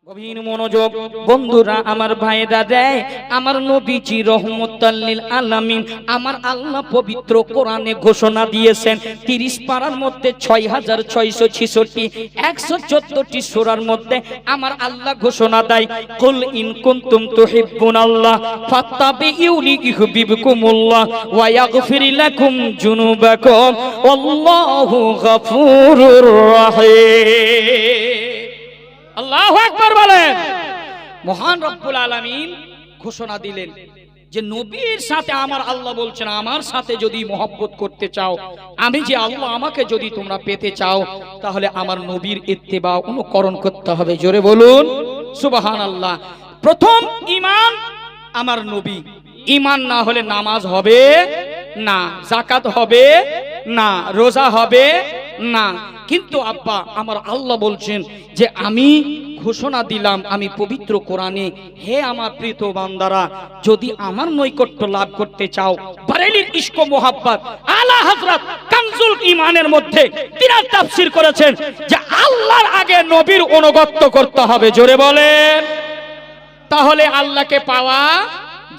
গভীর মনোযোগ বন্ধুরা, আমার ভাইরা দেয়, আমার নবীজি রহমতাল লিল আলামিন, আমার আল্লাহ পবিত্র কোরআনে ঘোষণা দিয়েছেন 30 পারার মধ্যে 6666 114টি সূরার মধ্যে আমার আল্লাহ ঘোষণা দেয়, কুল ইন কুনতুম তুহিব্বুনাল্লাহ ফাত্তাবিউনি ইউহিব্বুকুমুল্লাহ ওয়া ইয়াগফির লাকুম যুনুবাকুম আল্লাহু গফুরুর রহিম। আল্লাহু আকবার বলেন। মহান রব্বুল আলামিন ঘোষণা দিলেন যে নবীর সাথে আমার আল্লাহ বলছেন, আমার সাথে যদি মহব্বত করতে চাও, আমি যে আল্লাহ, আমাকে যদি তোমরা পেতে চাও, তাহলে আমার নবীর ইত্তেবা অনুকরণ করতে হবে। জোরে বলুন সুবহানাল্লাহ। প্রথম ঈমান আমার নবী। ঈমান না হলে নামাজ হবে না, যাকাত হবে না, রোজা হবে না। কিন্তু আব্বা আমার আল্লাহ বলছেন যে আমি ঘোষণা দিলাম আমি পবিত্র কোরআনে, হে আমার প্রীত বান্দারা, যদি আমার নৈকট্য লাভ করতে চাও, বারেলির ইশক ও মোহাব্বত আলা হযরত কানজুল ঈমানের মধ্যে তিনি তাফসীর করেছেন যে আল্লাহর আগে নবীর অনুগত্য করতে হবে। জোরে বলেন, তাহলে আল্লাহকে পাওয়া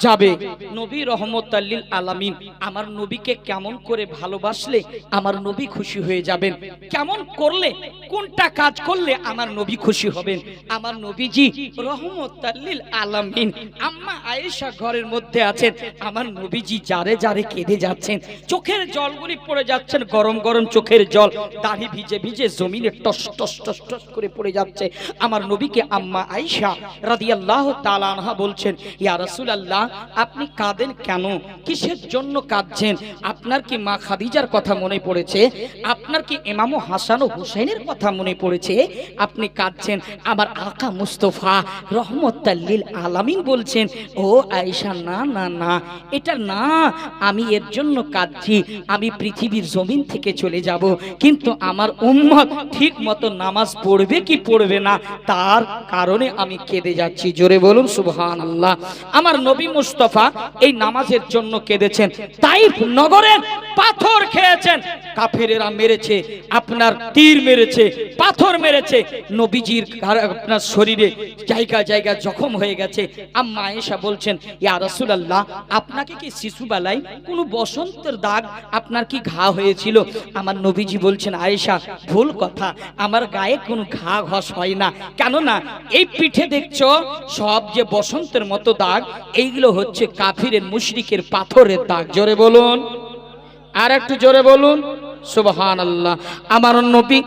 যাবে। নবী রহমতাল লিল আলামিন, আমার নবীকে কেমন করে ভালোবাসলে আমার নবী খুশি হয়ে যাবেন, কেমন করলে, কোনটা কাজ করলে আমার নবী খুশি হবেন। আমার নবীজি রহমতাল লিল আলামিন, আম্মা আয়েশা ঘরের মধ্যে আছেন, আমার নবীজি জারে জারে কেঁদে যাচ্ছেন, চোখের জলগুলি পড়ে যাচ্ছেন, গরম গরম চোখের জল, দাড়ি ভিজে ভিজে জমিনে টস টস টস টস করে পড়ে যাচ্ছে। আমার নবীকে আম্মা আয়েশা রাদিয়াল্লাহু তাআলা আনহা বলছেন, ইয়া রাসূলুল্লাহ, আপনি কাঁদেন কেন, কিসের জন্য কাঁদছেন? আপনার কি মা খাদিজার কথা মনে পড়েছে? আপনার কি ইমাম হাসান ও হুসাইনের কথা মনে পড়েছে? আপনি কাঁদছেন। আমার আকা মুস্তাফা রহমতাল লিল আলামিন বলছেন, ও আয়েশা, না না না, এটা না, আমি এর জন্য কাঁদছি, আমি পৃথিবীর জমিন থেকে চলে যাব, কিন্তু আমার উম্মত ঠিক মতো নামাজ পড়বে কি পড়বে না, তার কারণে আমি কেঁদে যাচ্ছি। জোরে বলুন সুবহানাল্লাহ। আমার নবী মুস্তাফা এই নামাজের জন্য কেঁদেছেন। তাইফ নগরের পাথর খেয়েছেন, কাফেরেরা মেরেছে, আপনার তীর মেরেছে, পাথর মেরেছে, নবীজির আপনার শরীরে জায়গা জায়গা জখম হয়ে গেছে। আম্মা আয়েশা বলছেন, ইয়া রাসূলুল্লাহ, আপনাকে কি শিশুবেলায় কোনো বসন্তের দাগ, আপনার কি ঘা হয়েছিল? আমার নবীজি বলছেন, আয়েশা, ভুল কথা, আমার গায়ে কোনো ঘা ঘস হয় না, কেননা এই পিঠে দেখছো সব যে বসন্তের মতো দাগ, এইগুলো হচ্ছে কাফিরের মুশরিকের পাথরের দাগ। জোরে বলুন, আর একটু জোরে বলুন সুবহানাল্লাহ। আমার নবী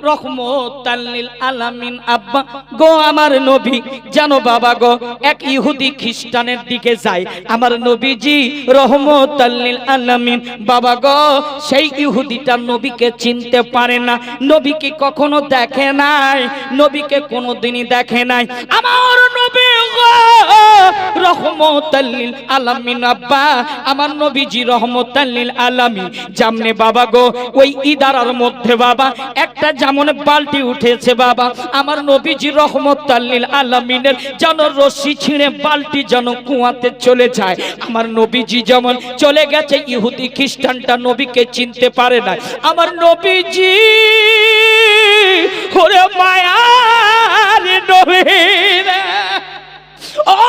রহমতাল লিল আলামিন, আব্বা গো, আমার নবী জানো বাবা গো, এক ইহুদি খ্রিস্টানের দিকে যায়, আমার নবীজি রহমতাল লিল আলামিন, বাবা গো, সেই ইহুদিটা নবীকে চিনতে পারে না, নবীকে কখনো দেখে নাই, নবীকে কোনোদিনই দেখে নাই। আমার নবী গো রহমতাল লিল আলামিন, আব্বা আমার নবীজি রহমতাল লিল আলামিন, জামনে বাবা গো, ওই ইদারার মধ্যে বাবা একটা যেমন বালতি উঠেছে বাবা, আমার নবীজি রহমতাল লিল আলামিনের যেন রশি ছিঁড়ে বালতি যেন কুয়াতে চলে যায়। আমার নবীজি যেমন চলে গেছে, ইহুদি খ্রিস্টানটা নবীকে চিনতে পারে না। আমার নবীজি ওরে মায়ার নবী ও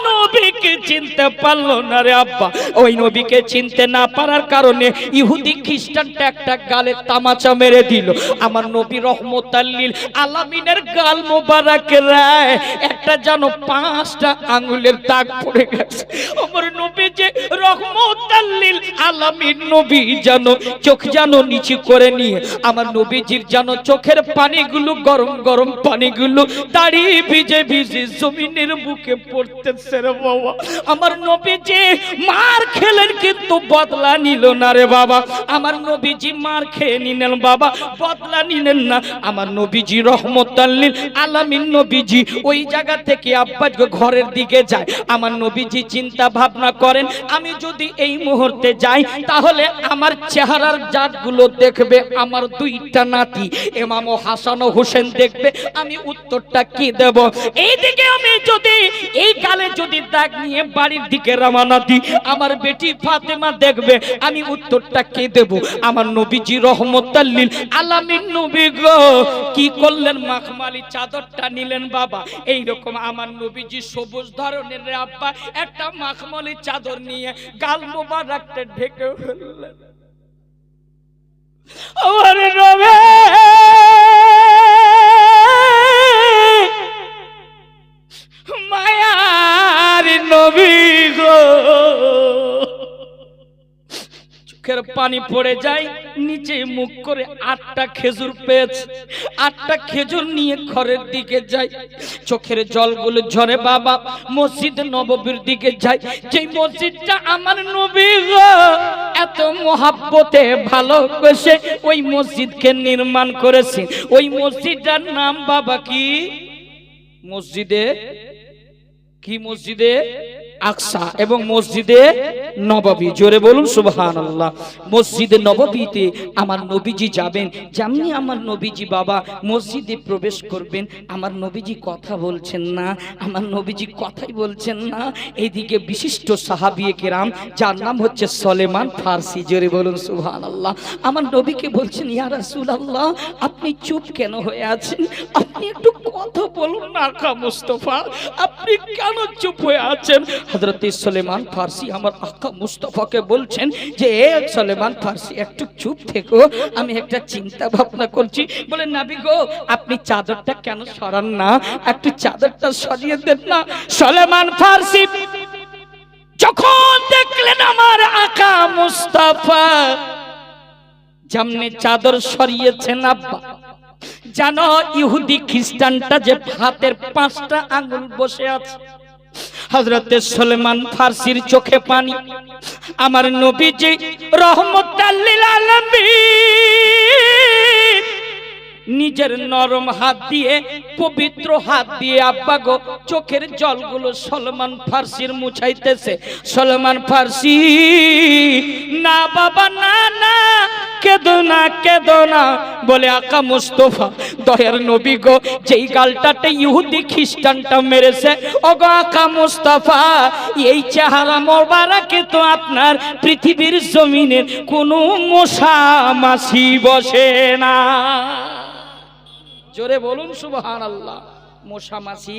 নবীকে চিনতে পারলো না রে আব্বা। ওই নবীকে চিনতে না পারার কারণে ইহুদি খ্রিস্টানটা একটা গালে তামাচা মেরে দিল। আমার নবী রহমতাল লিল আলামিনের গাল মোবারকের একটা যেন 5টা আঙ্গুলের দাগ পড়ে গেছে। আমার নবী যে রহমতাল লিল আলামিন, নবী যেন চোখ যেন নিচু করে নিয়ে, আমার নবীজির যেন চোখের পানিগুলো, গরম গরম পানিগুলো দাড়ি ভিজে ভিজে জমিনের বুকে পড়তেছে রে বাবা। আমার নবীজি মার খেলেন কিন্তু বদলা নিল না রে বাবা। আমার নবীজি মার খেয়ে নিলেন বাবা, বদলা নিলেন না। আমার নবীজি রহমতাল লিল আলামিন, নবীজি ওই জায়গা থেকে আব্বা ঘরের দিকে যায়। আমার নবীজি চিন্তা ভাবনা করেন, আমি যদি এই মুহূর্তে যাই তাহলে আমার চেহারার জাতগুলো দেখবে আমার 2টা নাতি ইমাম হাসান ও হোসেন দেখবে, আমি উত্তরটা কি দেব? এইদিকে আমি যদি এই গালে যদি দাগ নিয়ে বাড়ির দিকে রওনা দিই, আমার বেটি ফাতেমা দেখবে আমি উত্তরটা কে দেব? আমার নবীজি রহমতুল লিল আলামিন নবী গো কি করলেন? মাখমালি চাদরটা নিলেন বাবা, এই রকম আমার নবীজি সবুজ ধরনের রে আব্বা একটা মাখমালি চাদর নিয়ে গাল মোবারকটা ঢেকে ফেললেন। আমার নবী মায়ার নবী গো, চোখের পানি পড়ে যায়, নিচে মুখ করে 8টা খেজুর পেয়েছে, 8টা খেজুর নিয়ে ঘরের দিকে যায়, চোখের জলগুলো ঝরে বাবা মসজিদ নববীর দিকে যায়, যে মসজিদটা আমার নবী গো এত মহাব্বতে ভালোবেসে ওই মসজিদকে নির্মাণ করেছে। ওই মসজিদটার নাম বাবা কি? মসজিদে কি? মসজিদে আকসা এবং মসজিদে নববী। জোরে বলুন সুবহানাল্লাহ। মসজিদে নববীতে আমার নবীজি যাবেন, যেমনি আমার নবীজি বাবা মসজিদে প্রবেশ করবেন, আমার নবীজি কথা বলছেন না, আমার নবীজি কথাই বলছেন না। এইদিকে বিশিষ্ট সাহাবিয়ে কেরাম যার নাম হচ্ছে সলেমান ফারসি, জোরে বলুন সুবহানাল্লাহ, আমার নবীকে বলছেন ইয়া রাসূলুল্লাহ আপনি চুপ কেন হয়ে আছেন? আপনি একটু কথা বলুন না আকা মুস্তাফা, আপনি কেন চুপ হয়ে আছেন? হযরত সলেমান ফারসি আমার আকা মুস্তাফাকে বলছেন যে সলেমান ফারসি একটু চুপ থেকো, আমি একটা চিন্তা ভাবনা করছি। বলে নবী গো আপনি চাদরটা কেন সরান না, একটু চাদরটা সরিয়ে দেন না। সলেমান ফারসি যখন দেখলেন আমার আকা মুস্তাফা যেমনি চাদর সরিয়েছেন আব্বা, জানো ইহুদি খ্রিস্টানটা যে হাতের 5টা আঙ্গুল বসে আছে, হযরতে সলেমান ফারসির চোখে পানি। আমার নবীজি রহমতুল লিল আলামিন নিজের নরম হাত দিয়ে পবিত্র হাত দিয়ে আব্বা গো চোখের জলগুলো সলমান ফারসির মুছাইতেছে। সলমান ফারসি না বাবা না না কেঁদো না কেঁদো না, বলে আকা মুস্তাফা দয়ার নবী গো যেই গালটাতে ইহুদি খ্রিস্টানটা মেরেছে ও গো আকা মুস্তাফা এই চেহারা মোবারকে তো আপনার পৃথিবীর জমিনের কোনো মশা মাছি বসে না। জোরে বলুন সুবহানাল্লাহ। মশা মাছি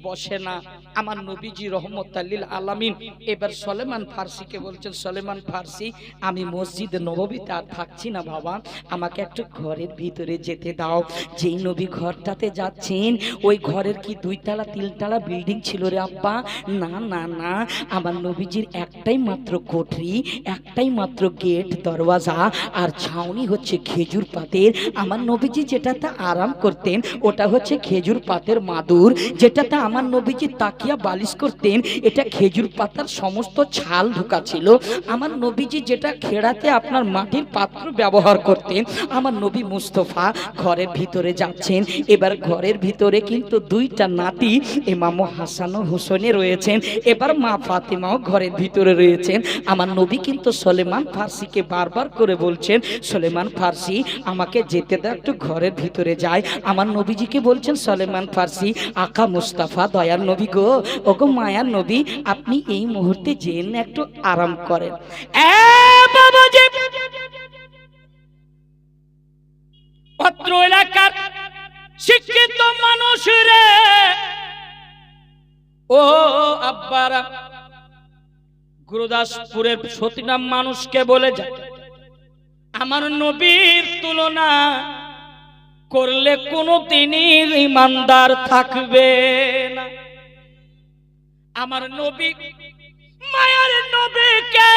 বসে না। আমার নবীজি রহমতুল লিল আলামিন এবার সলেমান ফারসিকে বলছেন সলেমান ফারসি আমি মসজিদ নববীতে আর থাকছি না বাবা, আমাকে একটু ঘরের ভিতরে যেতে দাও। যেই নবী ঘরটাতে যাচ্ছেন ওই ঘরের কি 2 তলা 3 তলা বিল্ডিং ছিল রে আব্বা? না না না, আমার নবীজির একটাই মাত্র কোঠরি, একটাই মাত্র গেট দরওয়াজা আর ছাউনি হচ্ছে খেজুর পাতের। আমার নবীজি যেটাতে আরাম করতেন ওটা হচ্ছে খেজুর পাতের মাদুর, যেটাতে আমার নবীজি তাকিয়া বালিশ করতেন এটা খেজুর পাতার সমস্ত ছাল ঢোকা ছিল। আমার নবীজি যেটা খেড়াতে আপনার মাটির পাত্র ব্যবহার করতেন। আমার নবী মুস্তাফা ঘরের ভিতরে যাচ্ছেন। এবার ঘরের ভিতরে কিন্তু 2টা নাতি ইমাম হাসান ও হুসেন রয়েছেন, এবার মা ফাতেমাও ঘরের ভিতরে রয়েছেন। আমার নবী কিন্তু সলেমান ফারসিকে বারবার করে বলছেন সলেমান ফারসি আমাকে যেতে দাও, একটু ঘরের ভিতরে যাই। আমার নবীজিকে বলছেন সলেমান ফারসি আকা মুস্তাফা দয়ার নবী গো ওগো মায়ার নবী আপনি এই মুহূর্তে যেন একটু আরাম করেন। বাবাজি অত্র এলাকার শিক্ষিত মানুষ রে ও আব্বারা গুরুদাসপুরের সতীনাম মানুষকে বলে যায় আমার নবীর তুলনা করলে কোনদিনই ঈমানদার থাকবে না। আমার নবী মায়ার নবীকে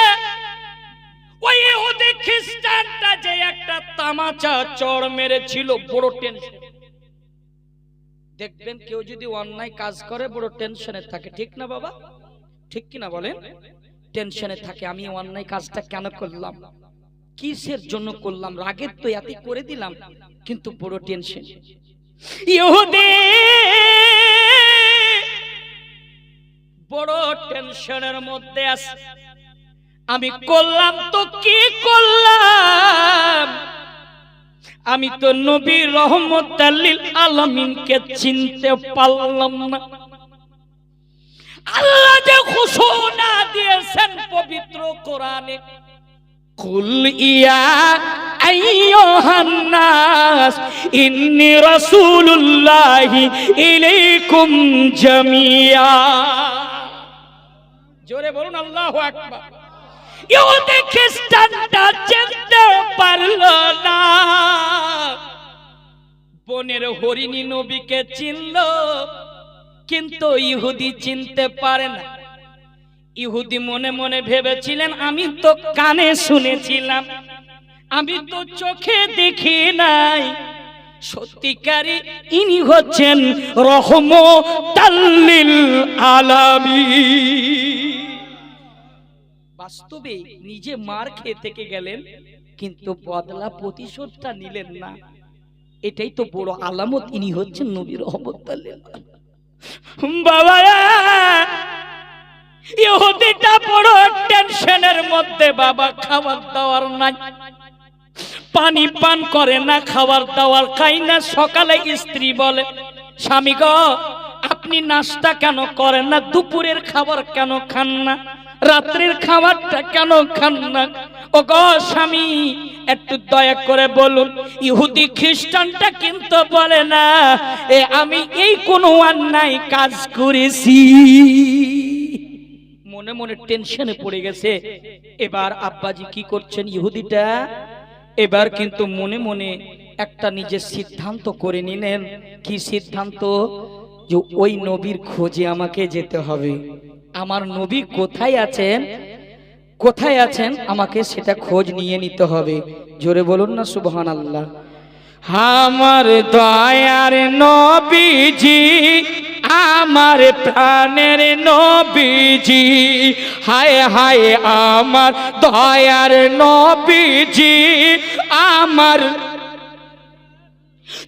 ওই ইহুদি খ্রিস্টানটা যে একটা তামাচা চড় মেরেছিল বড় টেনশন। দেখবেন কেউ যদি অন্যায় কাজ করে বড় টেনশনে থাকে, ঠিক না বাবা? ঠিক কিনা বলেন? টেনশনে থাকে আমি অন্যায় কাজটা কেন করলাম, কিসের জন্য করলাম, রাগের তো এত করে দিলাম, কিন্তু বড় টেনশন। ইহুদি বড় টেনশনের মধ্যে আছে, আমি করলাম তো কি করলাম, আমি তো নবী রহমতুল লিল আলামিনকে চিনতে পারলাম না। আল্লাহ যে ঘোষণা দিয়েছেন পবিত্র কোরআনে, কুল ইয়া আইয়ুহান নাস ইন্নী রাসূলুল্লাহি ইলাইকুম জামিয়া। জোরে বলুন আল্লাহু আকবার। ইহুদি খ্রিস্টানটা চিনতে পারলো না, বনের হরিণী নবীকে চিনলো, কিন্তু ইহুদি চিনতে পারে না। ইহুদি মনে মনে ভেবেছিলেন আমি তো কানে শুনেছিলাম, আমি তো চোখে দেখি নাই, সত্যিকারী ইনি হচ্ছেন রহমতাল লিল আলামিন। বাস্তবে নিজে মার খেয়ে থেকে গেলেন, কিন্তু বদলা প্রতিশোধটা নিলেন না। এটাই তো বড় আলামত, ইনি হচ্ছেন নবী রহমতাল লিল আলামিন। বাবা, ইহুদিটা বড় টেনশনের মধ্যে, বাবা খাবার দাবার নাই, পানি পান করে না, খাবার দাবার খাই না। সকালে স্ত্রী বলে, স্বামী গো আপনি নাস্তা কেন করেন না, দুপুরের খাবার কেন খান না, রাত্রের খাবারটা কেন খান না? ও গো স্বামী একটু দয়া করে বলুন। ইহুদি খ্রিস্টানটা কিন্তু বলে না আমি এই কোনো অন্যায় কাজ করেছি। মনে মনে টেনশনে পড়ে গেছে। এবার আব্বাজি কি করছেন, ইহুদিটা এবার কিন্তু মনে মনে একটা নিজের সিদ্ধান্ত করে নিলেন। কি সিদ্ধান্ত? যে ওই নবীর খোঁজে আমাকে যেতে হবে। আমার নবী কোথায় আছেন, কোথায় আছেন আমাকে সেটা খোঁজ নিয়ে নিতে হবে। জোরে বলুন না সুবহানাল্লাহ। আমার দয়ার নবীজি, আমার প্রাণের নবীজি, হায় হায় আমার দয়ার নবীজি, আমার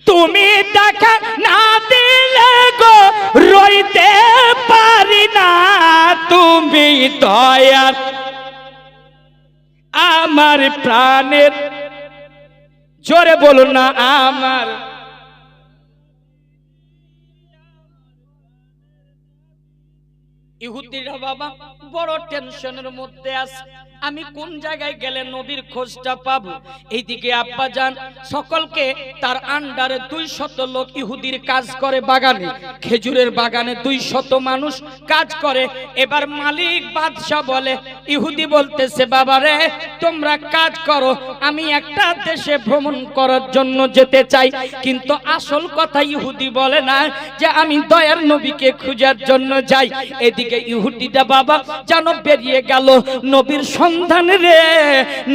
তুমি দেখা না দিলে গো রইতে পারি না, তুমি দয়ার আমার প্রাণের, জোরে বলুন না আমার। ইহুদিরা বাবা বড় টেনশনের মধ্যে আছে, আমি কোন জায়গায় গেলে নবীর খোঁজটা পাবো। এইদিকে আব্বা জান সকলকে তার আন্ডারে 200 লোক ইহুদির কাজ করে, বাগানে খেজুরের বাগানে 200 মানুষ কাজ করে। এবার মালিক বাদশা বলে, ইহুদি বলতেছে বাবা রে তোমরা কাজ করো, আমি একটা দেশে ভ্রমণ করার জন্য যেতে চাই। কিন্তু আসল কথা ইহুদি বলে না যে আমি দয়ার নবীকে খোঁজার জন্য যাই। এদিকে ইহুদিটা বাবা যেন বেরিয়ে গেল নবীর সন্ধানে রে,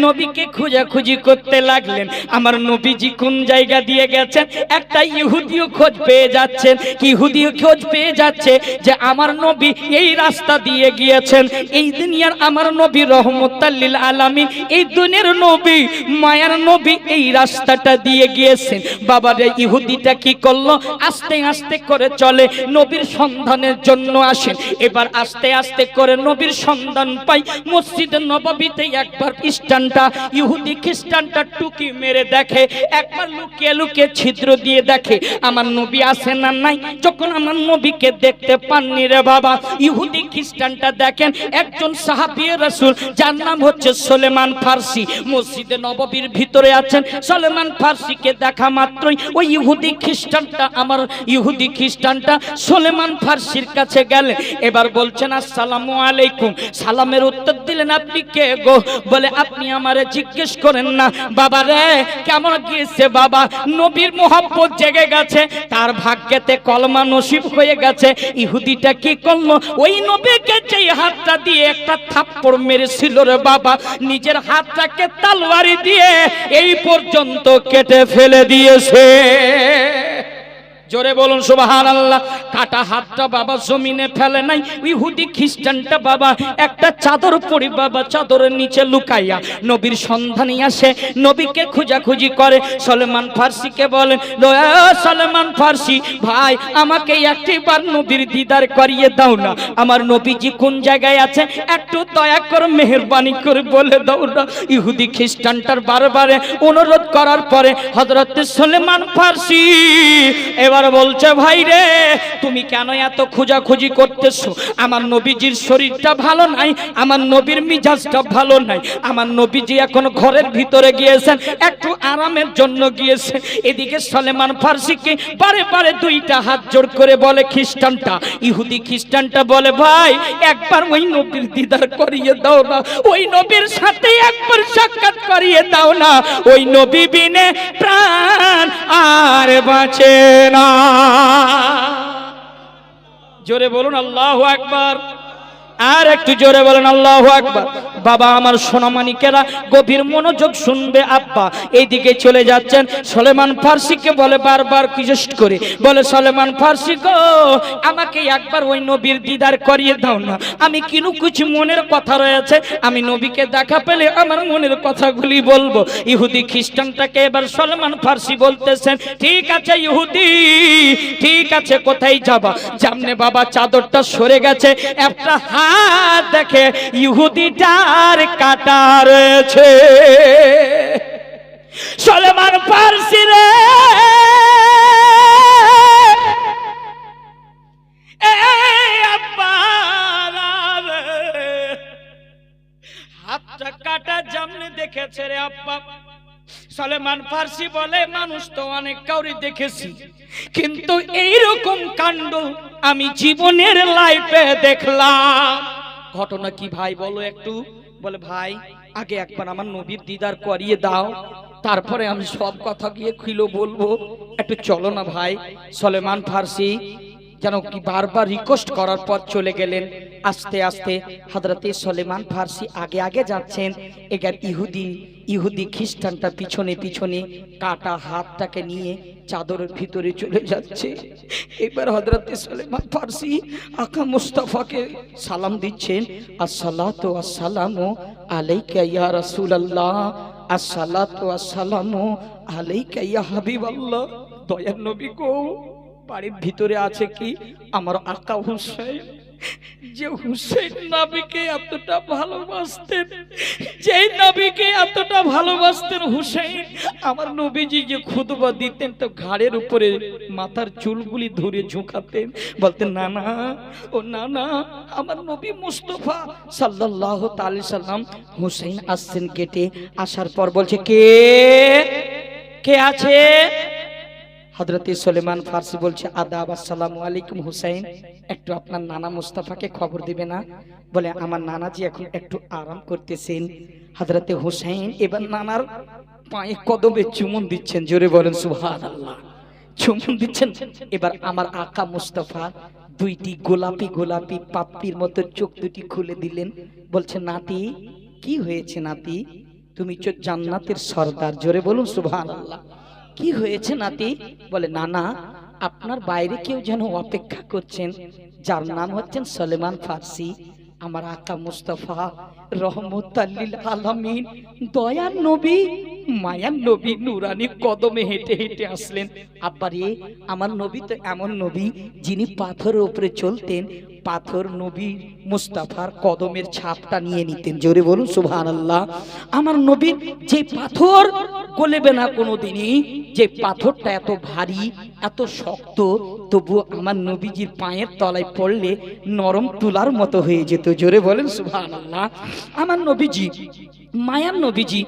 নবীকে খোঁজাখুঁজি করতে লাগলেন। আমার নবীজি কোন জায়গা দিয়ে গেছেন, একটা ইহুদিও খোঁজ পেয়ে যাচ্ছেন। কি ইহুদিও খোঁজ পেয়ে যাচ্ছে যে আমার নবী এই রাস্তা দিয়ে গিয়েছেন। এই দুনিয়ার আমার নবী রহমতাল লিল আলামিন, এই দুনিয়ার নবী মায়ার নবী এই রাস্তাটা দিয়ে গিয়েছেন। বাবা রে ইহুদিটা কি করলো, আস্তে আস্তে করে চলে নবীর সন্ধানের জন্য আসেন। এবার আস্তে আস্তে করে নবীর সন্ধান পাই। মসজিদে নববীতে একবার খ্রিস্টানটা, ইহুদি খ্রিস্টানটা টুকি মেরে দেখে, একবার লুকিয়ে লুকিয়ে ছিদ্র দিয়ে দেখে আমার নবী আছে না নাই। যখন আমার নবীকে দেখতে পাননি রে বাবা, ইহুদি খ্রিস্টানটা দেখেন একজন সাহাবী রাসূল যার নাম হচ্ছে সুলেমান ফার্সি, মসজিদে নববীর ভিতরে আছেন। সুলেমান ফার্সিকে দেখা মাত্রই ওই ইহুদি খ্রিস্টানটা, আমার ইহুদি খ্রিস্টানটা সুলেমান ফার্সির কাছে গেলেন। এবার বলছেন আসসালামু আলাইকুম। সালামের উত্তর দিলেন, আপনি কে গো? বলে আপনি আমারে জিজ্ঞেস করেন না। বাবা রে কেমন গিয়েছে বাবা, নবীর মোহাব্বত জেগে গেছে, তার ভাগ্যেতে কলমা নসিব হয়ে গেছে। ইহুদিটা কি করলো, ওই নবীকে যেই হাতটা দিয়ে একটা থাপ্পড় মেরেছিল রে বাবা, নিজের হাতটাকে তলোয়ারি দিয়ে এই পর্যন্ত কেটে ফেলে দিয়েছে। জোরে বলুন সুবহানাল্লাহ। কাটা হাতটা বাবা জমিনে ফেলে নাই। ইহুদি খ্রিস্টানটা বাবা একটা চাদর পরি বাবা চাদরের নিচে লুকাইয়া নবীর সন্ধানে আসে, নবীকে খোঁজাখুঁজি করে। সুলেমান ফার্সিকে বলেন, সুলেমান ফার্সি ভাই আমাকে একটিবার নবীর দিদার করিয়ে দাও না, আমার নবীজি কোন জায়গায় আছে একটু দয়া করে মেহেরবানি করে বলে দাও না। ইহুদি খ্রিস্টানটার বারবার অনুরোধ করার পরে হযরত সুলেমান ফার্সি এবার এবার বলছে ভাই রে তুমি কেন এত খোঁজাখুঁজি করতেছো? আমার নবীজির শরীরটা ভালো নাই, আমার নবীর মিজাজটা ভালো নাই, আমার নবীজি এখন ঘরের ভিতরে গিয়েছেন, একটু আরামের জন্য গিয়েছেন। এদিকে সলেমান ফার্সিকে বারে বারে দুইটা হাত জোড় করে বলে খ্রিস্টানটা, ইহুদি খ্রিস্টানটা বলে ভাই একবার ওই নবীর দিদার করিয়ে দাও না, ওই নবীর সাথে একবার সাক্ষাৎ করিয়ে দাও না, ওই নবী বিনে প্রাণ আর বাঁচে না। জোরে বলুন আল্লাহু আকবার, আর একটু জোরে বলেন আল্লাহু আকবার। বাবা আমার সোনামানিকেরা গভীর মনোযোগ শুনবে। আব্বা এইদিকে চলে যাচ্ছেন, সলেমান ফার্সিকে বলে বারবার রিকোয়েস্ট করে বলে সলেমান ফার্সি গো আমাকে একবার ওই নবীর দিদার করিয়ে দাও না, আমি কিনু কিছু মনের কথা রয়েছে, আমি নবীকে দেখা পেলে আমার মনের কথাগুলি বলবো। ইহুদি খ্রিস্টানটাকে এবার সলেমান ফার্সি বলতেছেন ঠিক আছে ইহুদি, ঠিক আছে কোথায় যাবা? সামনে বাবা চাদরটা সরে গেছে, একটা হাত দেখে ইহুদিটার কাটা রয়েছে। সলেমান ফার্সি রে হাতটা কাটা জামনে দেখেছে রে আব্বা। সলেমান ফার্সি বলে মানুষ তো অনেক কাউরি দেখেছি, কিন্তু এইরকম কাণ্ড আমি জীবনের লাইফে দেখলাম। ঘটনা কি ভাই বলো একটু? বলে ভাই আগে একবার আমার নবীর দিদার করিয়ে দাও, তারপরে আমি সব কথা গিয়ে খুলে বলবো, একটু চলো না ভাই। সলেমান ফার্সি যেন কি বারবার রিকোয়েস্ট করার পর চলে গেলেন। আস্তে আস্তে হযরতে সলেমান ফার্সি আগে আগে যাচ্ছেন, এগার ইহুদি খ্রিস্টানটা পিছনে পিছনে কাটা হাতটাকে নিয়ে চাদরের ভিতরে চলে যাচ্ছে। এবার হযরতে সলেমান ফার্সি আকা মুস্তাফাকে সালাম দিচ্ছেন, আসসালাতু আসসালামু আলাইকা ইয়া রাসূলুল্লাহ, আসসালাতু আসসালামু আলাইকা ইয়া হাবিবাল্লাহ। দয়ার নবী গো বাড়ির ভিতরে আছে কি আমার আকা হুসাইন, যে হুসাইন নবীকে এতটা ভালোবাসতেন, যেই নবীকে এতটা ভালোবাসতেন হুসাইন, আমার নবীজি যে খুতবা দিতেন তো ঘাড়ের উপরে মাথার চুলগুলি ধরে ঝুঁকাতেন, বলতেন না না ও না না আমার নবী মুস্তাফা সাল্লাল্লাহু তাআলা সাল্লাম। হুসাইন আসছেন গেটে, আসার পর বলছে কে কে আছে? হযরতে সলেমান ফার্সি বলছে আদাব, আসসালামু আলাইকুম হুসাইন, একটু আপনার নানা মুস্তাফাকে খবর দিবে না? বলে আমার নানাজি এখন একটু আরাম করতেছেন। হযরতে হুসাইন এবার নানার পায়ে কদমে চুমুন দিচ্ছেন, জোরে বলেন সুবহানাল্লাহ, চুমুন দিচ্ছেন। এবার আমার আকা মুস্তাফা দুইটি গোলাপি গোলাপি পাপ্পির মতো চোখ দুটি খুলে দিলেন, বলছে নাতি কি হয়েছে নাতি, তুমি তো জান্নাতের সর্দার, জোরে বলুন সুবহানাল্লাহ। কি হয়েছে নাতি? বলে নানা আপনার বাইরে কেউ যেন অপেক্ষা করছেন, যার নাম হচ্ছেন সলেমান ফার্সি, আমার আকা মুস্তাফা রহমতুল লিল আলামিন, দয়ার নবী মায়ার নবী নুরানি কদমে হেঁটে হেঁটে আসলেন। আব্বারে আমার নবী তো এমন নবী যিনি পাথরের উপরে চলতেন, পাথর নবী মুস্তাফার কদমের ছাপটা নিয়ে নিতেন, জোরে বলুন সুবহানাল্লাহ। আমার নবীর যে পাথর গলেবে না কোনোদিনই, যে পাথরটা এত ভারী এত শক্ত, তবু আমার নবীজির পায়ের তলায় পড়লে নরম তুলার মতো হয়ে যেত, জোরে বলেন সুবহানাল্লাহ। আমার নবীজি মায়ার নবীজি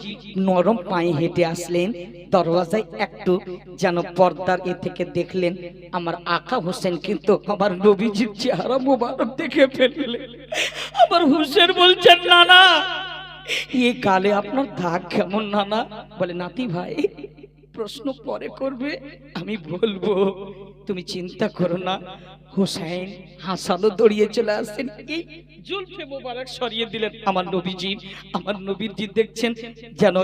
নরম পায়ে হেঁটে আসলেন, দরওয়াজায় একটু যেন পর্দার এ থেকে দেখলেন আমার আকা হোসেন, কিন্তু আমার নবীজির চেহারা মোবারক দেখে ফেললেন। আমার হোসেন বলছেন নানা এই গালে আপনার দাগ কেমন নানা? বলে নাতি ভাই প্রশ্ন পরে করবে, আমি বলবো, তুমি চিন্তা করো না। হুসাইন হাসানো দড়িয়ে চলে আসছেন, এই জুলফে মোবারক সরিয়ে দিলেন আমার নবীজি। আমার নবীজি দেখছেন যেন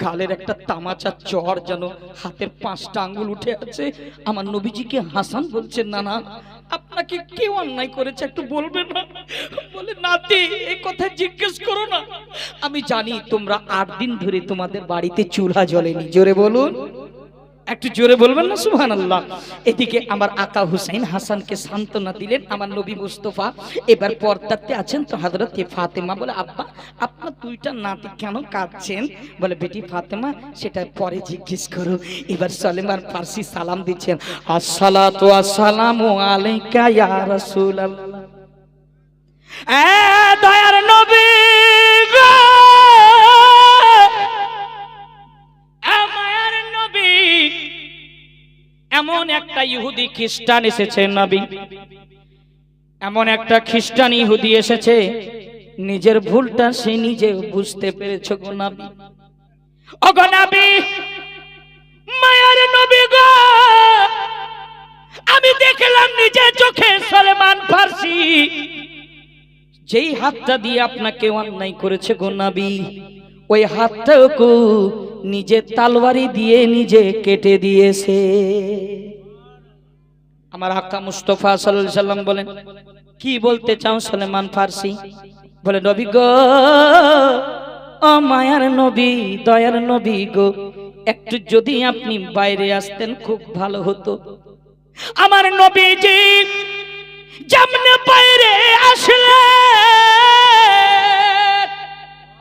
গালের একটা তামাচা চর, যেন হাতের 5টা আঙ্গুল উঠে আছে। আমার নবীজিকে হাসান বলছেন নানা আপনাকে কেউ অন্যায় করেছে একটু বলবে না? বলে নাতি এই কথা জিজ্ঞেস করো না, আমি জানি তোমরা 8 দিন ধরে তোমাদের বাড়িতে চুলা জ্বলেনি, জোরে বলুন একটু জোরে বলবেন না সুবহানাল্লাহ। এদিকে আমার আকা হুসাইন হাসানকে সান্ত্বনা দিলেন আমার নবী মুস্তাফা। এবার পর্দাতে আছেন তো হযরত ফাতেমা বলে, আব্বা আপনার দুইটা নাতি কেন কাঁদছেন? বলে, বেটি ফাতেমা সেটা পরে জিজ্ঞেস করো। এবার সলেমান ফার্সি সালাম দিচ্ছেন, আসসালাতু আসসালামু আলাইকা ইয়া রাসূলুল্লাহ। দয়ার নবী গো, মায়ার নবী, এমন একটা ইহুদি খ্রিস্টান এসেছে নবী, এমন একটা খ্রিস্টান ইহুদি এসেছে নিজের ভুলটা সে নিজে বুঝতে পেরেছে গো নবী। ও গো নবী, মায়ার নবী গো, আমি দেখলাম নিজের চোখে সলেমান ফার্সি যেই হাতটা দিয়ে আপনাকে অন্যায় করেছে গো নবী, ওই হাতটাকে নিজে তলোয়ারি দিয়ে নিজে কেটে দিয়েছে। আমার আকা মুস্তাফা সাল্লাল্লাহু আলাইহি সাল্লাম বলেন, কি বলতে চাও সলেমান ফার্সি? বলে, নবী গো, ও মায়ার নবী, দয়ার নবী গো, একটু যদি আপনি বাইরে আসতেন খুব ভালো হতো। আমার নবীজি যেমনে বাইরে আসলে,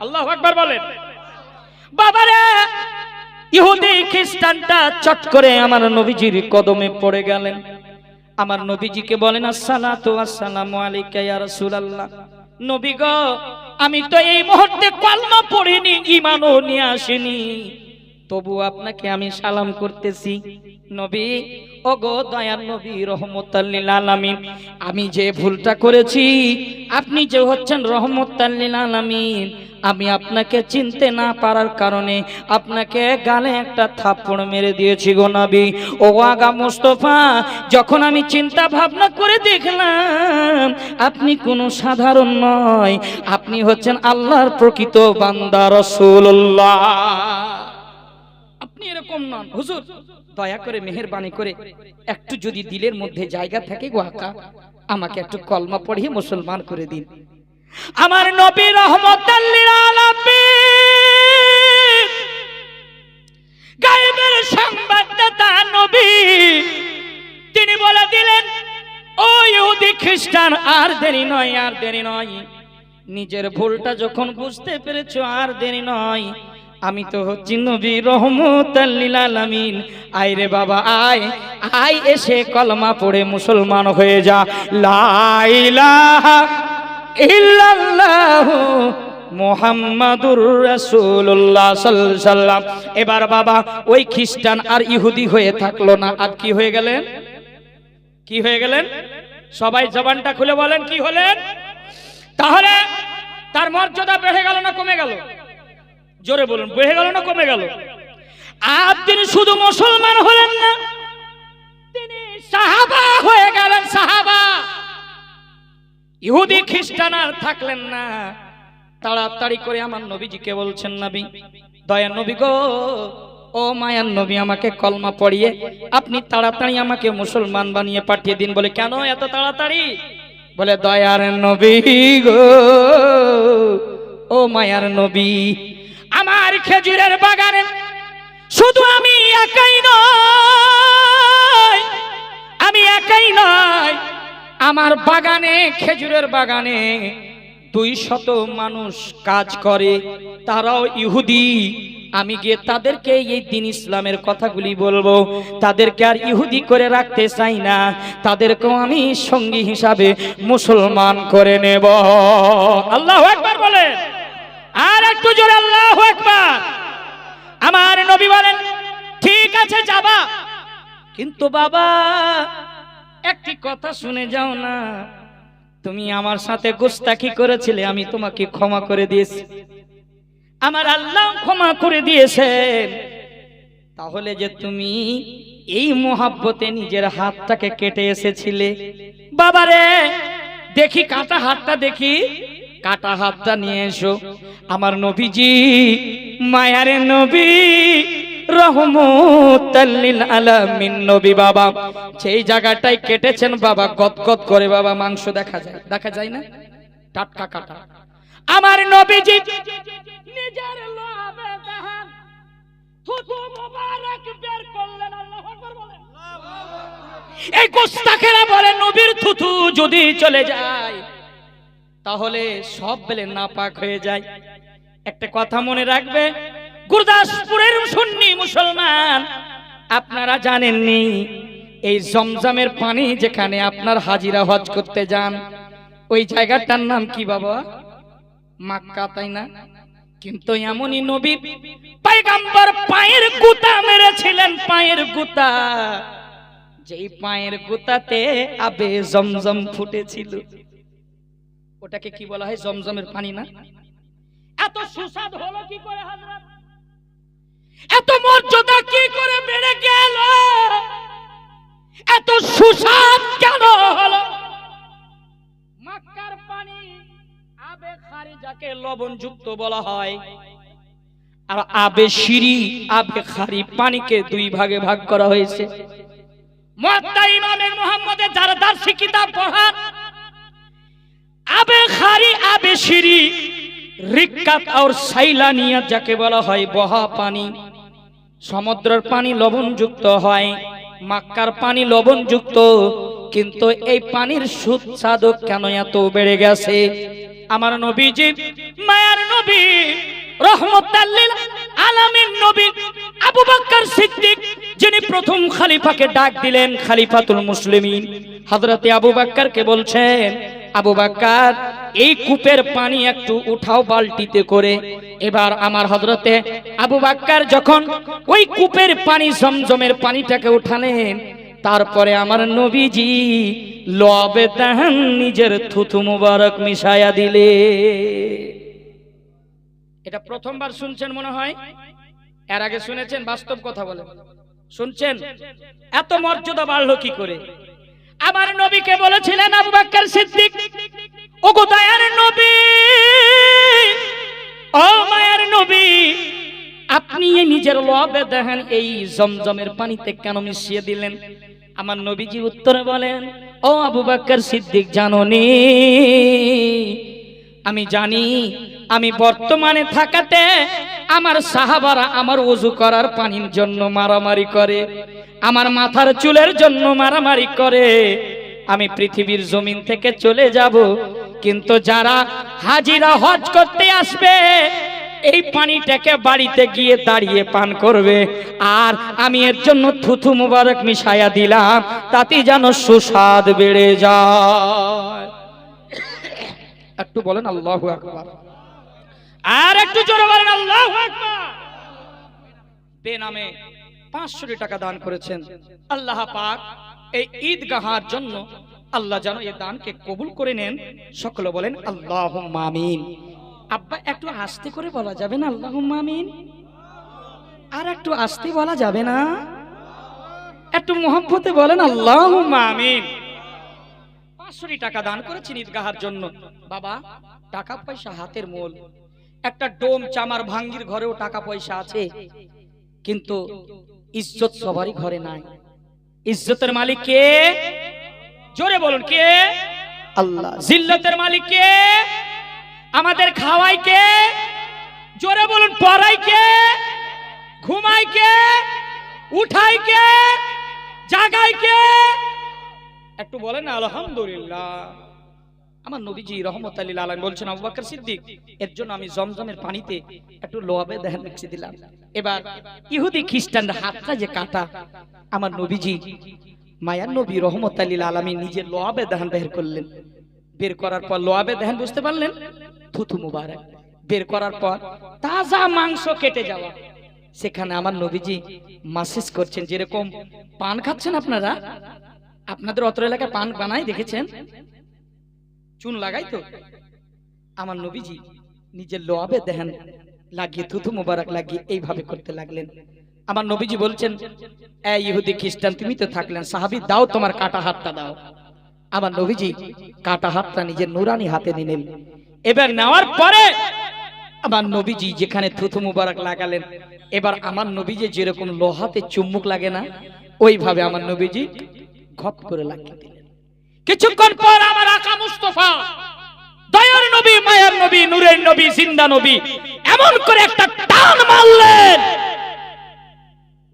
আল্লাহু আকবার বলেন, বাবারে ইহুদি খ্রিস্টানটা চট করে আমার নবীজির কদমে পড়ে গেলেন। আমার নবীজিকে বলেন, আসসালাতু আসসালামু আলাইকা ইয়া রাসূলুল্লাহ। নবী গো, আমি তো এই মুহূর্তে কলমা পড়িনি, ঈমানও নিয়ে আসিনি, তবু আপনাকে আমি সালাম করতেছি। নবী, ওগো দয়ার নবী রহমতাল লিল আলামিন, আমি যে ভুলটা করেছি, আপনি যে হচ্ছেন রহমতাল লিল আলামিন, আমি আপনাকে চিনতে না পারার কারণে আপনাকে গালে একটা থাপ্পড় মেরে দিয়েছি গো নবী। ও আগা মুস্তাফা, যখন আমি চিন্তা ভাবনা করে দেখলাম আপনি কোনো সাধারণ নয়, আপনি হচ্ছেন আল্লাহর প্রকৃত বান্দা রাসূলুল্লাহ। আপনি এরকম নন হুজুর, দয়া করে মেহেরবানি করে একটু যদি দিলের মধ্যে জায়গা থাকে গো আকা, আমাকে একটু কলমা পড়িয়ে মুসলমান করে দিন। আমার নবী রহমতাল লিল আলামিন, গায়েবের সংবাদদাতা নবী, তিনি বলে দিলেন, ও ইহুদি খ্রিস্টান, আর দেরি নয়, আর দেরি নয়, নিজের ভুলটা যখন বুঝতে পেরেছো আর দেরি নয়, আমি তো হচ্ছি নবী রহমতাল লিল আলামিন। আয় রে বাবা আয়, আয় এসে কলমা পড়ে মুসলমান হয়ে যা। লা ইলাহা ইল্লাল্লাহু মুহাম্মাদুর রাসূলুল্লাহ সাল্লাল্লাহু আলাইহি সাল্লাম। এবার বাবা ওই খ্রিস্টান আর ইহুদি হয়ে থাকলো না, আর কি হয়ে গেলেন? কি হয়ে গেলেন? সবাই জবানটা খুলে বলেন, কি হলেন? তাহলে তার মর্যাদা বেড়ে গেল না কমে গেল? জোরে বলুন, বেড়ে গেল না কমে গেল? আর তিনি শুধু মুসলমান হলেন না, তিনি সাহাবা হয়ে গেলেন, সাহাবা। ইহুদি খ্রিস্টান আর থাকলেন না। তাড়াতাড়ি করে আমার নবীজিকে বলছেন, নবী, দয়ার নবী গো, ও মায়ার নবী, আমাকে কলমা পড়িয়ে আপনি তাড়াতাড়ি আমাকে মুসলমান বানিয়ে পাঠিয়ে দিন। বলে, কেন এত তাড়াতাড়ি? বলে, দয়ার নবী গো, ও মায়ার নবী, আমার খেজুরের বাগানে শুধু আমি একাই নয়, আমি একাই নয়, আমার বাগানে, খেজুরের বাগানে 200 মানুষ কাজ করে, তারাও ইহুদি। আমি গিয়ে তাদেরকে এই দিন ইসলামের কথাগুলি বলবো, তাদেরকে আর ইহুদি করে রাখতে চাই না, তাদেরকেও আমি সঙ্গী হিসাবে মুসলমান করে নেব। আল্লাহু আকবার বলে, আর একটু জোরে আল্লাহু আকবার। আমার নবী বলেন, ঠিক আছে যাবা, কিন্তু বাবা একটি কথা শুনে যাও না, তুমি আমার সাথে গোস্তাখি করেছিলে, আমি তোমাকে ক্ষমা করে দিয়েছি, আমার আল্লাহ ক্ষমা করে দিয়েছেন। তাহলে যে তুমি এই মোহাব্বতে নিজের হাতটাকে কেটে এসেছিলে, বাবারে দেখি কাটা হাতটা, দেখি কাটা হাতটা নিয়ে এসো। আমার নবীজি, মায়ারে নবী রহমতাল লিল আলামিন নবী বাবা সেই জায়গাটায় কেটেছেন বাবা, গদগদ করে বাবা মাংস দেখা যায়, দেখা যায় না? টাটকা কাটা। আমার নবীজি নিজের লোভে জাহান থুতু মোবারক বের করলেন। আল্লাহু আকবার বলেন। এই গোস্তাখেরা বলে নবীর থুতু যদি চলে যায় তাহলে সব বেলে নাপাক হয়ে যায়। একটা কথা মনে রাখবে, গুরদাসপুরের সুন্নি মুসলমান, আপনারা জানেননি এই জমজমের পানি যেখানে আপনার হাজিরা হজ করতে যান ওই জায়গাটার নাম কি বাবা? মক্কা, তাই না? কিন্তু এমনই নবী পয়গম্বর পায়ের গুতা মেরেছিলেন, পায়ের গুতা, যেই পায়ের গুতাতে আবে জমজম ফুটেছিল। ওটাকে কি বলা হয়? জমজমের পানি না? এত সুস্বাদ হলো কি করে হযরত? এত মর্যাদা কি করে বেড়ে গেল? এত সুস্বাদ কেন হলো? মক্কার পানি আবে খারি, যাকে লবণ যুক্ত বলা হয়, আর আবে শিরি, আবে খারি পানিকে দুই ভাগে ভাগ করা হয়েছে। মুয়াত্তা ইমাম মুহাম্মদ জারদারসি কিতাব পড়ান, আবে খারি, আবে শিরি, রিক্কাত আর সাইলানিয়া যাকে বলা হয় বহা পানি। সমুদ্রের পানি লবণযুক্ত হয়, মক্কার পানি লবণযুক্ত, কিন্তু এই পানির সুস্বাদ কেন এত বেড়ে গেছে? আমার নবীজি, মায়ার নবী, রহমতুল লিল আলামিন নবী আবু বকর সিদ্দিক, যিনি প্রথম খলিফাকে ডাক দিলেন, খলিফাতুল মুসলিমিন হযরতে আবু বকরকে বলছেন, আবু বকর এই কূপের পানি একটু উঠাও বালতিতে করে। এবার আমার হযরতে আবু বকর যখন ওই কূপের পানি জমজমের পানিটাকে উঠালেন, তারপরে আমার নবীজি লবে দাহান নিজের থুতু মুবারক মিশায়া দিলে। এটা প্রথমবার শুনছেন মনে হয়, এর আগে শুনেছেন? বাস্তব কথা বলেন, শুনছেন? এত মর্যাদা বাড়লো কি করে? আমার নবীকে বলেছিলেন আবু বকর সিদ্দিক, ওগো দয়ার নবী, ও মায়ের নবী, আপনি নিজের লবে দেখেন এই জমজমের পানিতে কেন মিশিয়ে দিলেন? আমার নবীজি উত্তরে বলেন, ও আবু বকর সিদ্দিক, জানোনি? আমি জানি, আমি বর্তমানে থাকাতে আমার সাহাবারা আমার ওযু করার পানির জন্য মারামারি করে, আমার মাথার চুলের জন্য মারামারি করে। আমি পৃথিবীর জমিন থেকে চলে যাব, কিন্তু যারা হাজিরা হজ করতে আসবে এই পানিটাকে বাড়িতে গিয়ে দাঁড়িয়ে পান করবে, আর আমি এর জন্য থুথু মুবারক মিশায়া দিলাম, তাতে যেন সুস্বাদ বেড়ে যায়। একটু বলেন আল্লাহু আকবার, আর একটু জোরে বলেন আল্লাহু আকবার। বেনামে 500 টাকা দান করেছেন। আল্লাহ পাক এই ঈদগাহার জন্য আল্লাহ যেন এই দানকে কবুল করে নেন। সকলে বলেন আল্লাহুম্মা আমিন। আব্বা একটু আস্তে করে বলা যাবে না আল্লাহুম্মা আমিন? আর একটু আস্তে বলা যাবে না? একটু মোহাব্বতে বলেন আল্লাহুম্মা আমিন। 500 টাকা দান করেছেন ঈদগাহার জন্য। বাবা, টাকা পয়সা হাতের মোল। একটা ডোম চামার ভাঙ্গির ঘরেও টাকা পয়সা আছে, কিন্তু ইজ্জত সবারই ঘরে নাই। ইজ্জতের মালিক কে? জোরে বলুন কে? আল্লাহ। জিল্লতের মালিক কে? আমাদের খাওয়াই কে? জোরে বলুন পড়াই কে? ঘুমাই কে? উঠাই কে? জাগাই কে? একটু বলেন না আলহামদুলিল্লাহ। আমার নবীজি রহমতুল লিল আলামিন বলছেন, আবু বকর সিদ্দিক, এর জন্য আমি জমজমের পানিতে একটু লোয়াবে দেন মিশিয়ে দিলাম। এবার ইহুদি খ্রিস্টানরা হাতটা যে কাটা, আমার নবীজি মায়ার নবী রহমতুল লিল আলামিন নিজের লোয়াবে দেন বের করলেন। বের করার পর লোয়াবে দেন বুঝতে পারলেন, থুথু মুবারক বের করার পর তাজা মাংস কেটে যাওয়া, সেখানে আমার নবীজি মাসিস করছেন। যেরকম পান খাচ্ছেন আপনারা, আপনাদের অত্র এলাকায় পান বানাই দেখেছেন, চুন লাগাই তো, আমার নবীজি নিজের লোয়াবে দেন লাগিয়ে থুথু মুবারক লাগিয়ে এইভাবে করতে লাগলেন। আমার নবীজি বলছেন, এই ইহুদি খ্রিস্টান তুমি তো থাকলেন, সাহাবী দাও তোমার কাটা হাতটা দাও। আমার নবীজি কাটা হাতটা নিজের নুরানি হাতে নিলেন। এবার নেওয়ার পরে আমার নবীজি যেখানে থুথু মুবারক লাগালেন, এবার আমার নবীজি যেরকম লোহাতে চুম্বুক লাগে না, ওইভাবে আমার নবীজি ঘপ করে লাগিয়ে দিলেন। কিছুক্ষণ পর আমার আকা মুস্তাফা, দয়ার নবী, মায়ার নবী, নূরের নবী, জিন্দা নবী এমন করে একটা টান মারলেন,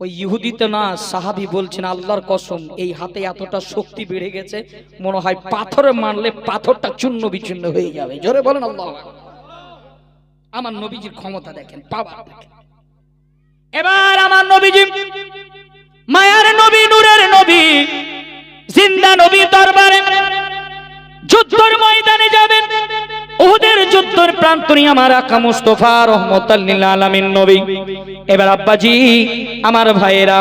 ওই ইহুদিতে না সাহাবী বলছেন আল্লাহর কসম এই হাতে এতটা শক্তি বেড়ে গেছে মনে হয় পাথরে মারলে পাথরটা চূর্ণ বিচূর্ণ হয়ে যাবে। জোরে বলেন আল্লাহু আকবার। আমার নবীজির ক্ষমতা দেখেন, পাওয়ার দেখেন। এবার আমার নবীজি মায়ার নবী, নূরের নবী, জিন্দা নবী দরবারে যুদ্ধের ময়দানে যাবেন। উহুদের যুদ্ধের প্রান্তরে আমার আকা মুস্তাফা রাহমাতাল লিল আলামিন নবী। এবার আব্বাজি আমার ভাইয়েরা,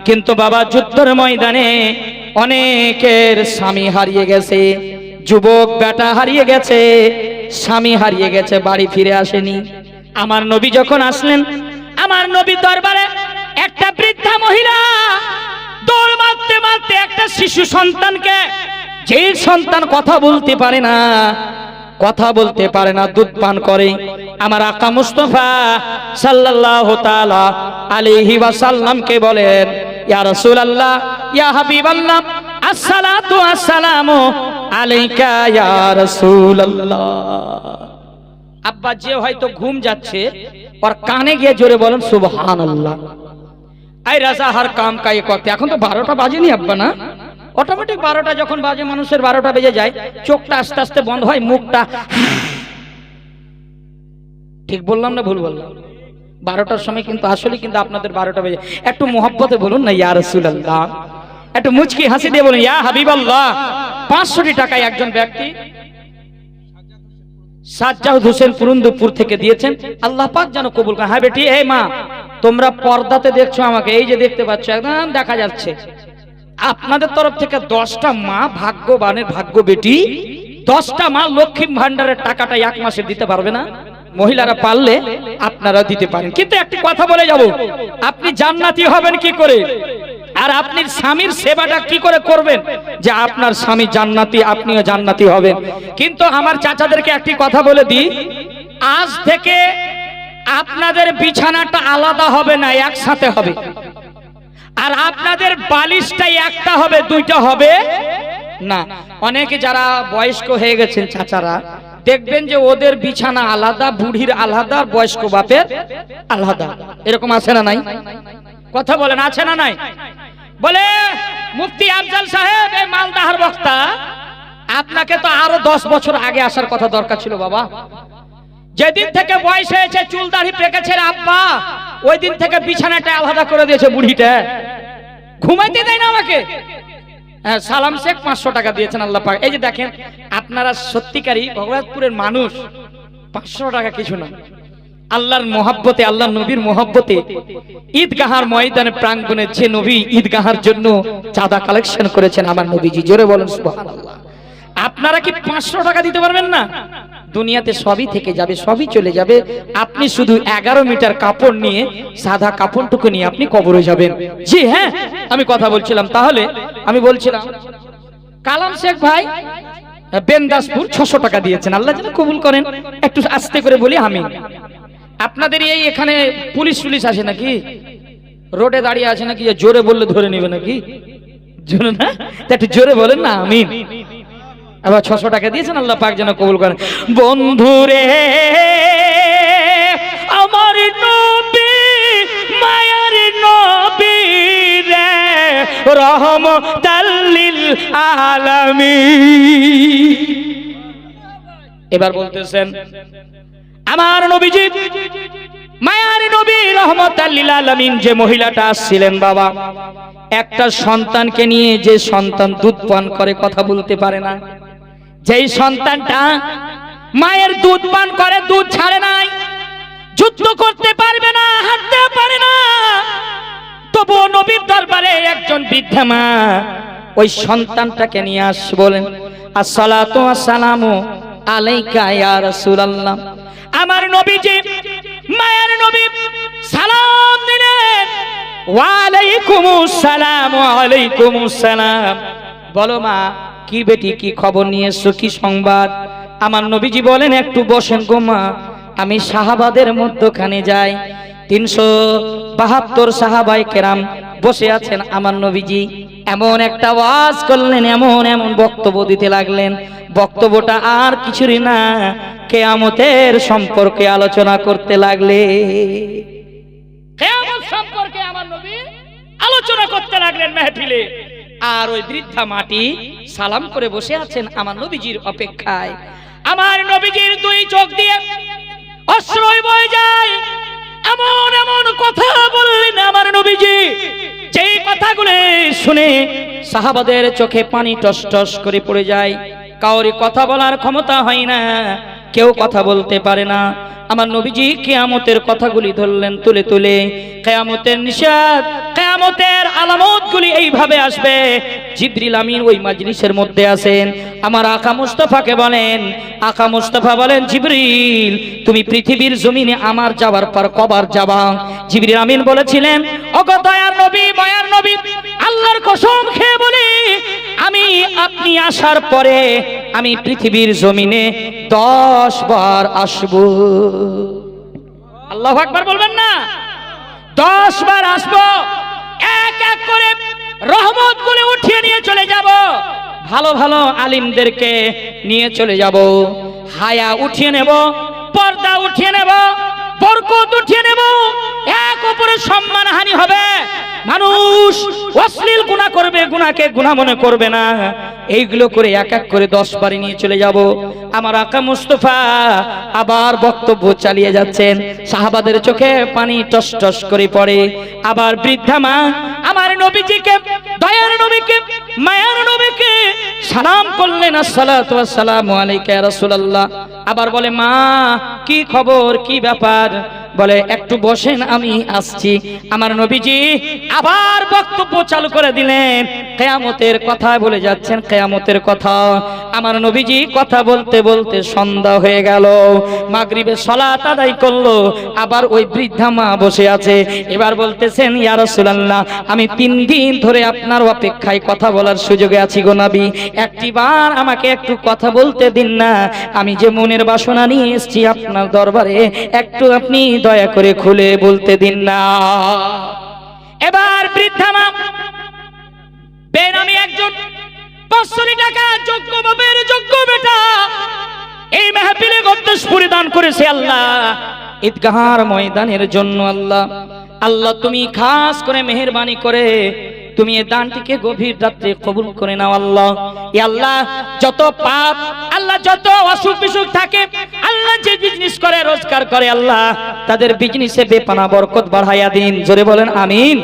কিন্তু বাবা যুদ্ধের ময়দানে অনেকের স্বামী হারিয়ে গেছে, যুবক বেটা হারিয়ে গেছে, স্বামী হারিয়ে গেছে, বাড়ি ফিরে আসেনি। আমার নবী যখন আসলেন, আমার নবী দরবারে একটা বৃদ্ধা মহিলা দৌড় মারতে মারতে একটা শিশু সন্তানকে, যে সন্তান কথা বলতে পারে না, কথা বলতে পারে না, দুধ পান করে, আমার আকা মুস্তাফা সাল্লাল্লাহু তাআলা আলাইহি ওয়াসাল্লামকে বলেন, ইয়া রাসূলুল্লাহ, ইয়া হাবিবাল্লাহ, আসসালাতু আসসালামু আলাইকা ইয়া রাসূলুল্লাহ। আব্বা যে হয়তো ঘুম যাচ্ছে, ওর কানে গিয়ে জোরে বলেন সুবহানাল্লাহ। আই রাজা হার কাম কা এক ওয়াক্ত। এখন তো 12টা বাজেনি আব্বা, না? অটোমেটিক 12টা যখন বাজে, মানুষের 12টা বেজে যায়, চোখটা আস্তে আস্তে বন্ধ হয়, মুখটা, ঠিক বললাম না ভুল বললাম? 12টার সময় কিন্তু আসলে কিন্তু আপনাদের 12টা বেজে। একটু মোহাব্বতে বলুন না ইয়া রাসূলুল্লাহ, একটু মুচকি হাসি দিয়ে বলুন ইয়া হাবিবাল্লাহ। 500 টাকায় একজন ব্যক্তি সাজ্জাদ হোসেন পুরন্দরপুর থেকে দিয়েছেন, আল্লাহ পাক যেন কবুল করেন। হ্যাঁ বেটি, এই মা, তোমরা পর্দাতে দেখছো আমাকে, এই যে দেখতে পাচ্ছ, একদম দেখা যাচ্ছে। আপনাদের তরফ থেকে 10টা মা ভাগ্যবানের ভাগ্য বেটি, 10টা মা লক্ষ্মী ভান্ডারের টাকাটা 1 মাসে দিতে পারবে না? মহিলারা পারলে আপনারা দিতে পারেন। কিন্তু একটি কথা বলে যাব, আপনি জান্নাতি হবেন কি করে, আর আপনি স্বামীর সেবাটা কি করে করবেন যে আপনার স্বামী জান্নাতি, আপনিও জান্নাতি হবেন। কিন্তু আমার চাচাদেরকে একটি কথা বলে দিই, আজ থেকে আপনাদের বিছানাটা আলাদা হবে না, একসাথে হবে। আর আপনাদের বালিশটা একটা হবে, 2টা হবে না। অনেকে যারা বয়স্ক হয়ে গেছেন চাচারা, দেখবেন যে ওদের বিছানা আলাদা, বুড়ির আলাদা, বয়স্ক বাপের আলাদা। এরকম আছে না নাই? কথা বলেন, আছে না নাই? বলে মুফতি আফজাল সাহেব, এই মালদাহার বক্তা, আপনাকে তো আরো 10 বছর আগে আসার কথা দরকার ছিল বাবা। যেদিন থেকে বয়স হয়েছে, চুল দাড়ি পেকেছে আব্বা, ওই দিন থেকে বিছানাটা আলাদা করে দিয়েছে বুড়িটা, ঘুমাইতে দেয় না আমাকে। সালাম শেখ 500 টাকা দিয়েছেন আল্লাহ পাক। এই যে দেখেন, আপনারা সত্যিকারই ভগবানপুরের মানুষ, 500 টাকা কিছু না। আল্লাহর মহব্বতে, আল্লাহর নবীর মহব্বতে ঈদগাহার ময়দানে প্রাঙ্গণে যে নবী ঈদগাহার জন্য চাঁদা কালেকশন করেছেন আমার নবীজি, জোরে বলেন সুবহানাল্লাহ। আপনারা কি 500 টাকা দিতে পারবেন না? দুনিয়াতে সবই থেকে যাবে, সবই চলে যাবে, আপনি শুধু 11 মিটার কাপড় নিয়ে, সাদা কাপড়টুকু নিয়ে আপনি কবরে যাবেন। জি হ্যাঁ, আমি কথা বলছিলাম। তাহলে আমি বলছিলাম, কালাম শেখ ভাই বেনদাসপুর 600 টাকা দিয়েছেন, আল্লাহ যেন কবুল করেন। একটু আস্তে করে বলি আমি। আপনাদের এই এখানে পুলিশ টুলিশ আসে নাকি? রোডে দাঁড়িয়ে আছে নাকি? জোরে বললে ধরে নেবে নাকি? জোরে না, একটু জোরে বলেন না আমিন। আবার 600 টাকা দিয়েছেন, আল্লাহ পাক যেন কবুল করেন। বন্ধুরে আমার নবী, মায়ার নবী রে, রহমাতাল লিল আলামিন। এবার বলতেছেন আমার নবীজি, মায়ার নবী রহমাতাল লিল আলামিন, যে মহিলাটা আসছিলেন বাবা, একটা সন্তানকে নিয়ে, যে সন্তান দুধ পান করে, কথা বলতে পারে না, যেই সন্তানটা মায়ের দুধ পান করে, দুধ ছাড়ে নাই, যুদ্ধ করতে পারবে না, হাঁটতে পারে না, তবুও নবীর দরবারে একজন বৃদ্ধা মা ওই সন্তানটাকে নিয়ে আস, বলেন আসসালাতু আসসালামু আলাইকা ইয়া রাসূলুল্লাহ। আমার নবীজি, মায়ের নবী সালাম দিলেন, ওয়া আলাইকুমুস সালাম, ওয়া আলাইকুমুস সালাম। বলো মা, কি বেটি, কি খবর নিয়ে এসছো, কি সংবাদ? আমার নবীজি বলেন, একটু বসেন গো মা, আমি সাহাবাদের মধ্যখানে যাই। 372 সাহাবায়ে কেরাম বসে আছেন। আমার নবীজি এমন একটা ওয়াজ করলেন, এমন এমন বক্তব্য দিতে লাগলেন, বক্তব্যটা আর কিছুই না, কিয়ামতের সম্পর্কে আলোচনা করতে লাগলে। কিয়ামত সম্পর্কে আমার নবী আলোচনা করতে লাগলেন মেহফিলে। আর ওই বৃদ্ধা মাটি সালাম করে বসে আছেন আমার নবীজির অপেক্ষায়। আমার নবীজির দুই চোখ দিয়ে অশ্রু বয়ে যায়। এমন এমন কথা বললেন আমার নবীজি, যেই কথাগুলো শুনে সাহাবাদের চোখে পানি টস টস করে পড়ে যায়। কাউরি কথা বলার ক্ষমতা হয় না, কেউ কথা বলতে পারে না। আমার নবীজি কিয়ামতের কথাগুলি ধরলেন তুলে তুলে। কিয়ামতের নিশাত, কিয়ামতের আলামতগুলি এইভাবে আসবে। জিবরিল আমিন ওই মাজলিসের মধ্যে আছেন। আমার আকা মুস্তাফাকে বলেন, আকা মুস্তাফা বলেন, জিবরিল তুমি পৃথিবীর জমিনে আমার যাবার পর কবার যাবা? জিবরিল আমিন বলেছিলেন, ওগো দয়ার নবী, মায়ার নবী, আল্লাহর কসম খেয়ে বলি, আমি আপনি আসার পরে আমি পৃথিবীর জমিনে 10 বার আসবো। আল্লাহু আকবার বলবেন না? 10 বার আসবো। এক এক করে রহমত গুলো উঠিয়ে নিয়ে চলে যাব। ভালো ভালো আলিমদেরকে নিয়ে চলে যাব। হায়া উঠিয়ে নেব, পর্দা উঠিয়ে নেব, বরকত উঠিয়ে নেব। এক অপরের সম্মানহানি হবে। মানুষ অশ্লীল গুনাহ করবে, গুনাহকে গুনাহ মনে করবে না। এইগুলো করে এক এক করে 10 বারে নিয়ে চলে যাব। আমার আকা মুস্তাফা আবার বক্তব্য চালিয়ে যাচ্ছেন। সাহাবাদের চোখে পানি টস টস করে পড়ে। আবার বৃদ্ধা মা আমার নবীজিকে, দয়ার নবীকে, মায়ার নবীকে সালাম করলেন, আসসালাতু ওয়াসসালামু আলাইকা ইয়া রাসূলুল্লাহ। আবার বলে, মা কি খবর, কি ব্যাপার? বলে, একটু বসেন, আমি আসছি। আমার নবীজি আবার বক্তব্য চালু করে দিলেন। কিয়ামতের কথা বলে যাচ্ছেন, কিয়ামতের কথা। আমার নবীজি কথা বলতে বলতে সন্ধ্যা হয়ে গেল। মাগরিবের সালাত আদায় করলো। আবার ওই বৃদ্ধা মা বসে আছে। এবার বলতেছেন, ইয়া রাসূলুল্লাহ আমি 3 দিন ধরে আপনার অপেক্ষায় কথা বলার সুযোগে আছি গো নবী, একটিবার আমাকে একটু কথা বলতে দিন না। আমি যে মনের বাসনা নিয়ে এসেছি আপনার দরবারে, একটু আপনি দয়া করে খুলে বলতে দিন না। এবার বৃদ্ধা মা বেনামি একজন 500 টাকা যোগ্য বাবের যোগ্য বেটা এই মাহফিলে গদ্দেশ পরিধান করেছে। আল্লাহ ঈদগাহর ময়দানের জন্য আল্লাহ, আল্লাহ তুমি খাস করে মেহেরবানি করে তুমি এই দানটিকে গভীর রাত্রে কবুল করে নাও আল্লাহ। ইয়া আল্লাহ যত পাপ, আল্লাহ যত অসুখ বিসুখ থাকে, আল্লাহ যে বিজনেস করে রোজগার করে, আল্লাহ তাদের বিজনেসে বেপানা বরকত বাড়াইয়া দিন। জোরে বলেন আমিন।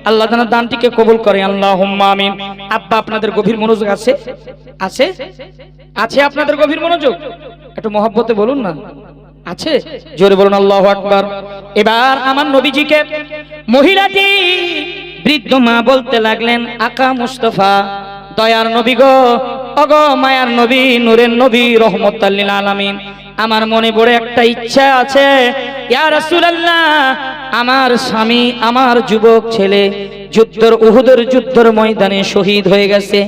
আল্লাহ যেন দানটিকে কবুল করে, আল্লাহুম্মা আমিন। আব্বা আপনাদের গভীর মনোযোগ আছে? আছে আছে আপনাদের গভীর মনোযোগ? একটু মহব্বতে বলুন না, আছে? জোরে বলুন আল্লাহু আকবার। এবার আমার নবীজিকে মহিলাটি বৃদ্ধ মা বলতে লাগলেন, আকা মুস্তাফা, দয়ার নবী গো, ওগো মায়ার নবী, নূরের নবী, রহমাতুল লিল আলামিন, আমার মনে বড় একটা ইচ্ছা আছে। ইয়া রাসূলুল্লাহ আমার স্বামী, আমার যুবক ছেলে উহুদের যুদ্ধের ময়দানে শহীদ হয়ে গেছে।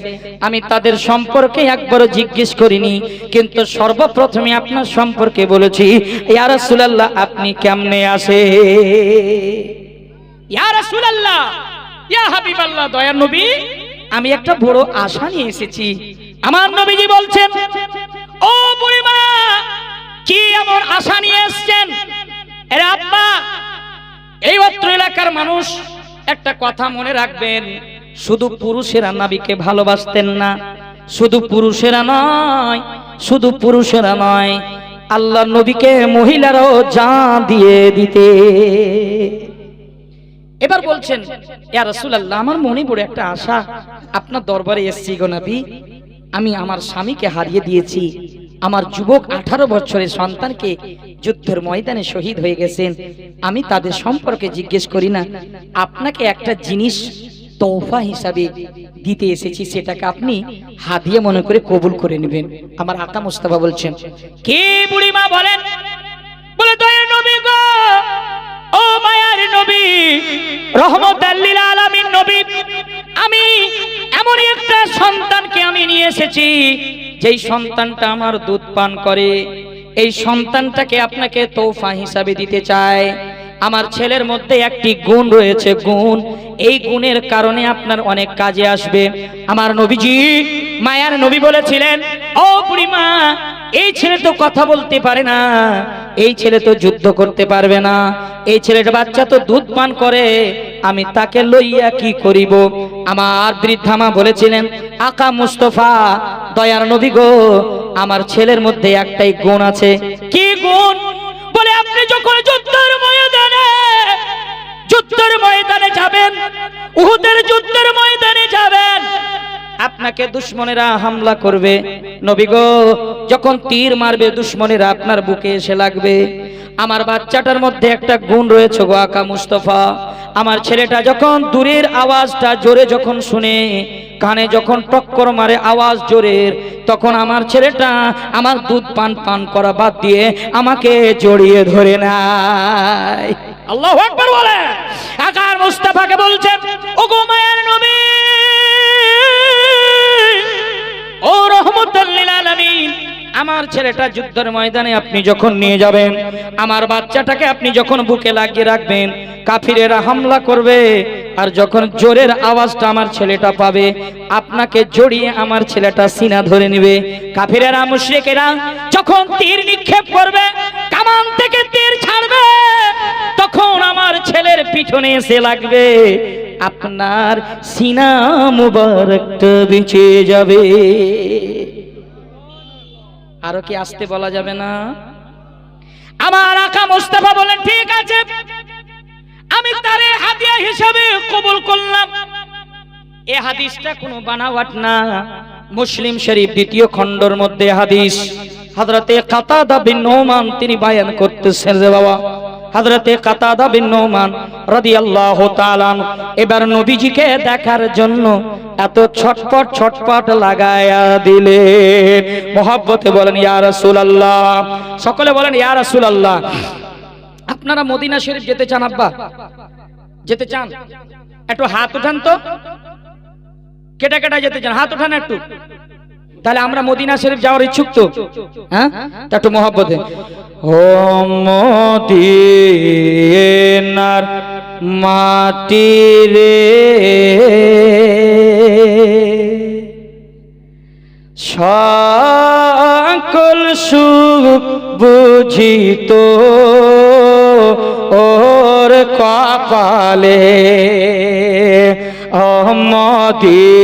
আমি তাদের সম্পর্কে একবার জিজ্ঞেস করিনি, কিন্তু সর্বপ্রথমে আপনার সম্পর্কে বলেছি। ইয়া রাসূলুল্লাহ আপনি কেমনে আছে? ইয়া রাসূলুল্লাহ, ইয়া হাবিবাল্লাহ, দয়ার নবী আমি একটা বড় আশা নিয়ে এসেছি। আমার নবীজি বলছেন, ও বুড়িমা কি এমন আশা নিয়ে এসেছেন? আরে আব্বা, এই অত্র এলাকার মানুষ একটা কথা মনে রাখবেন, শুধু পুরুষেরা নবীকে ভালোবাসতেন না, শুধু পুরুষেরা নয়, শুধু পুরুষেরা নয়, আল্লাহ নবীকে মহিলারাও জান দিয়ে দিতে। এবার বলছেন, ইয়া রাসূলুল্লাহ আমার মনে বড় একটা আশা, আপনার দরবারে এসেছি গো নবী। আমি আমার স্বামীকে হারিয়ে দিয়েছি, আমার যুবক 18 বছরের সন্তানকে যুদ্ধের ময়দানে শহীদ হয়ে গেছেন। আমি তাদের সম্পর্কে জিজ্ঞেস করি না, আপনাকে একটা জিনিস তোফা হিসাবে দিতে এসেছি, সেটাকে আপনি হাদিয়া মনে করে কবুল করে নেবেন। আমার আকা মুস্তাফা বলছেন, কে বুড়িমা বলেন? বলে, দয়ার নবী গো, ও মায়ার নবী, রহমাতুল লিল আলামিন নবী, আমি এমন একটা সন্তানকে আমি নিয়ে এসেছি, যেই সন্তানটা আমার দুধ পান করে। এই সন্তানটাকে আপনাকে তোফা হিসাবে দিতে চাই। আমার ছেলের মধ্যে একটি গুণ রয়েছে, গুণ, এই গুণের কারণে আপনার অনেক কাজে আসবে। আমার নবীজি মায়ার নবী বলেছিলেন, ও বুড়িমা এই ছেলে তো কথা বলতে পারে না, এই ছেলে তো যুদ্ধ করতে পারবে না, এই ছেলেটা বাচ্চা তো দুধ পান করে, আমি তাকে লইয়া কি করিব? আমার বৃদ্ধা মা বলেছিলেন, আকা মুস্তফা, দয়ার নবী গো, আমার ছেলের মধ্যে একটাই গুণ আছে। কি গুণ? বলে আপনি যখন যুদ্ধের ময়দানে যাবেন, উহুদের যুদ্ধের ময়দানে যাবেন, আপনাকে দুশমনেরা হামলা করবে, নবী গো, যখন তীর মারবে দুশমনেরা আপনার বুকে এসে লাগবে। আমার বাচ্চাটার মধ্যে একটা গুণ রয়েছে গো আকা মুস্তফা, আমার ছেলেটা যখন দূরের আওয়াজটা জোরে যখন শুনে, কানে যখন টক্কর মারে আওয়াজ জোরের, তখন আমার ছেলেটা আমার দুধ পান করা বাদ দিয়ে আমাকে জড়িয়ে ধরে নেয়। আল্লাহু আকবার বলে। আকা মুস্তাফাকে বলছে, ওগো মায়ের নবী, ও রহমতুল লিল আলামিন, আমার ছেলেটা যুদ্ধের ময়দানে আপনি যখন নিয়ে যাবেন, আমার বাচ্চাটাকে আপনি যখন বুকে লাগিয়ে রাখবেন, কাফিরেরা হামলা করবে, আর যখন জোরের আওয়াজটা আমার ছেলেটা পাবে, আপনাকে জড়িয়ে আমার ছেলেটা সিনা ধরে নেবে। কাফিরেরা মুশরিকেরা যখন তীর নিক্ষেপ করবে, কামান থেকে তীর ছাড়বে, তখন আমার ছেলের পিছনে এসে লাগবে, আপনার সিনা মুবারকটা বেঁচে যাবে। আরো কি আসতে বলা যাবে না? আমার আকা মুস্তাফা বলেন, ঠিক আছে, আমি তারে হাদিয়া হিসাবে কবুল করলাম। এই হাদিসটা কোনো বানাওয়াট না, মুসলিম শরীফ দ্বিতীয় খণ্ডের মধ্যে হাদিস। হযরতে কাতাদা বিন নুমান তিনি বয়ান করতেছেন রে বাবা, হযরতে কাতাদা বিন নুমান রাদিয়াল্লাহু তাআলা এবার নবীজিকে দেখার জন্য এত ছটপট লাগায়া দিলেন। মহব্বতে বলেন ইয়া রাসূলুল্লাহ, সকলে বলেন ইয়া রাসূলুল্লাহ। আপনারা মদিনা শরীফ যেতে চান? আব্বা যেতে চান? একটু হাত উঠান তো, কেটা কেটা যেতে চান? হাত উঠান একটু। তাহলে আমরা মদিনা শরীফ যাওয়ার ইচ্ছুক তো, হ্যাঁ? একটু মহব্বতে, ও মদিনার মাটি রে, সকল সুখ বুঝিত ওর কপালে,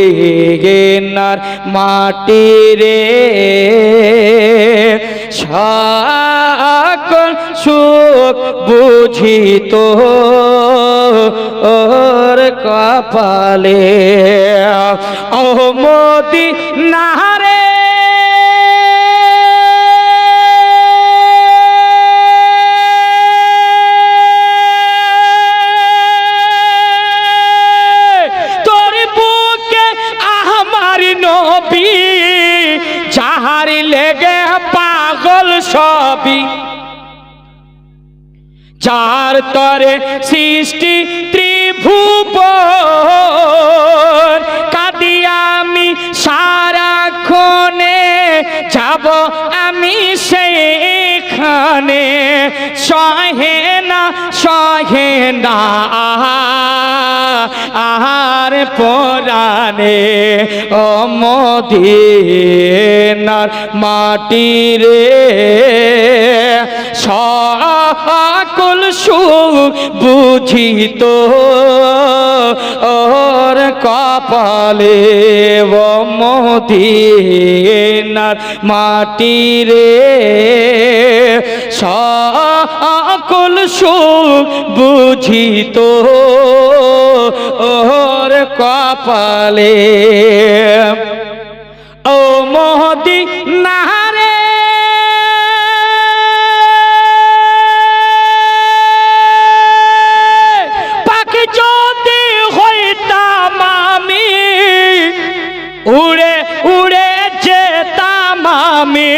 মদিনার মাটি রে, সকল সুখ বুঝিত ওর কপালে, ও মদিনা রে, যাহার লেগে পাগল সবই, যার তরে সৃষ্টি ত্রিভুবন, কাঁদি আমি সারাক্ষণে, যাব আমি সেইখানে, সহে না আহার পরানে, ও মদিনার মাটি রে, সকল সুখ বুঝিত ওর কপালে, ও মদিনার মাটি রে, সকল সুখ বুঝিত ওর কপালে, ও মদিনা রে, পাখি যদি হইতাম আমি, উড়ে উড়ে যেতাম আমি,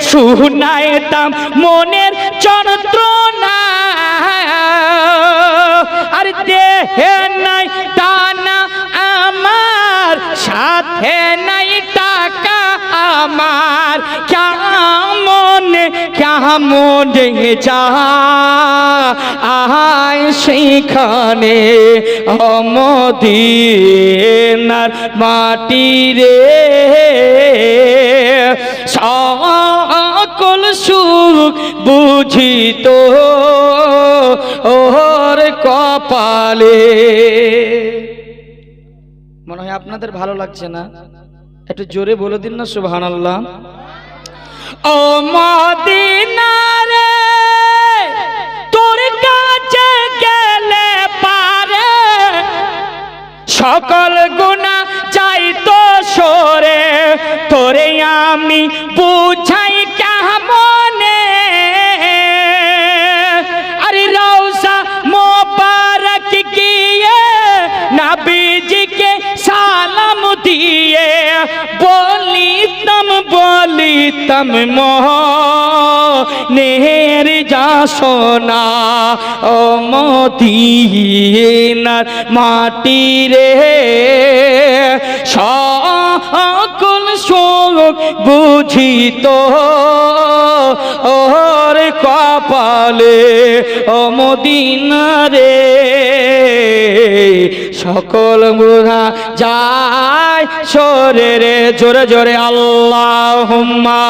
শুনাইতাম মনের যন্ত্রণা, আর দেহে নাই টানা আমার, সাথে নাই টাকা আমার, কেমন যায় সেইখানে, ও মদিনার মাটি রে, সুখ বুঝিত ওর কপালে। মনে হয় আপনাদের ভালো লাগছে না, একটু জোরে বলে দিন না সুবহানাল্লাহ। ও মদিনা রে তোর কাছে গেলে পারে সকল গুনাহ যাইতো সরে, তোরে আমি বুঝাই কেমনে। আরে রওজা মোবারক গিয়ে নবীজিকে সালাম দিয়ে বলিতাম মোহনের যশোনা। ও মদিনার মাটি রে সকল সুখ বুঝিত ওর কপালে। ও মদিনা রে সকল গুনাহ যায় সরে রে। জোরে জোরে আল্লাহুম্মা।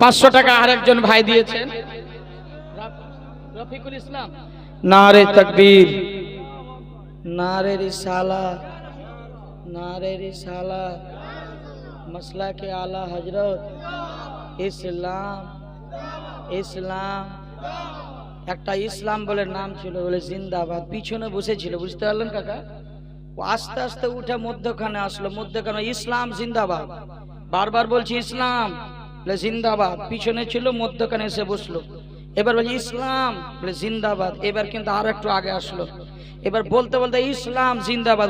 500 টাকা আরেকজন ভাই দিয়েছেন, রফিকুল ইসলাম। নারে তাকবীর, নারে রিসালাত, নারে রিসালাত, মাসলাকে আলা হযরত, ইসলাম ইসলাম। একটা ইসলাম বলে নাম ছিল, বলে জিন্দাবাদ, পিছনে বসেছিল, বুঝতে পারলেন কাকা? ও আস্তে আস্তে উঠে মধ্যখানে আসলো, মধ্যখানে ইসলাম জিন্দাবাদ, বারবার বলছি ইসলাম বলে জিন্দাবাদ, পিছনে ছিল মধ্যখানে এসে বসলো। এবার বলছি ইসলাম বলে জিন্দাবাদ, এবার কিন্তু আর একটু আগে আসলো। এবার বলতে বলতে ইসলাম জিন্দাবাদ,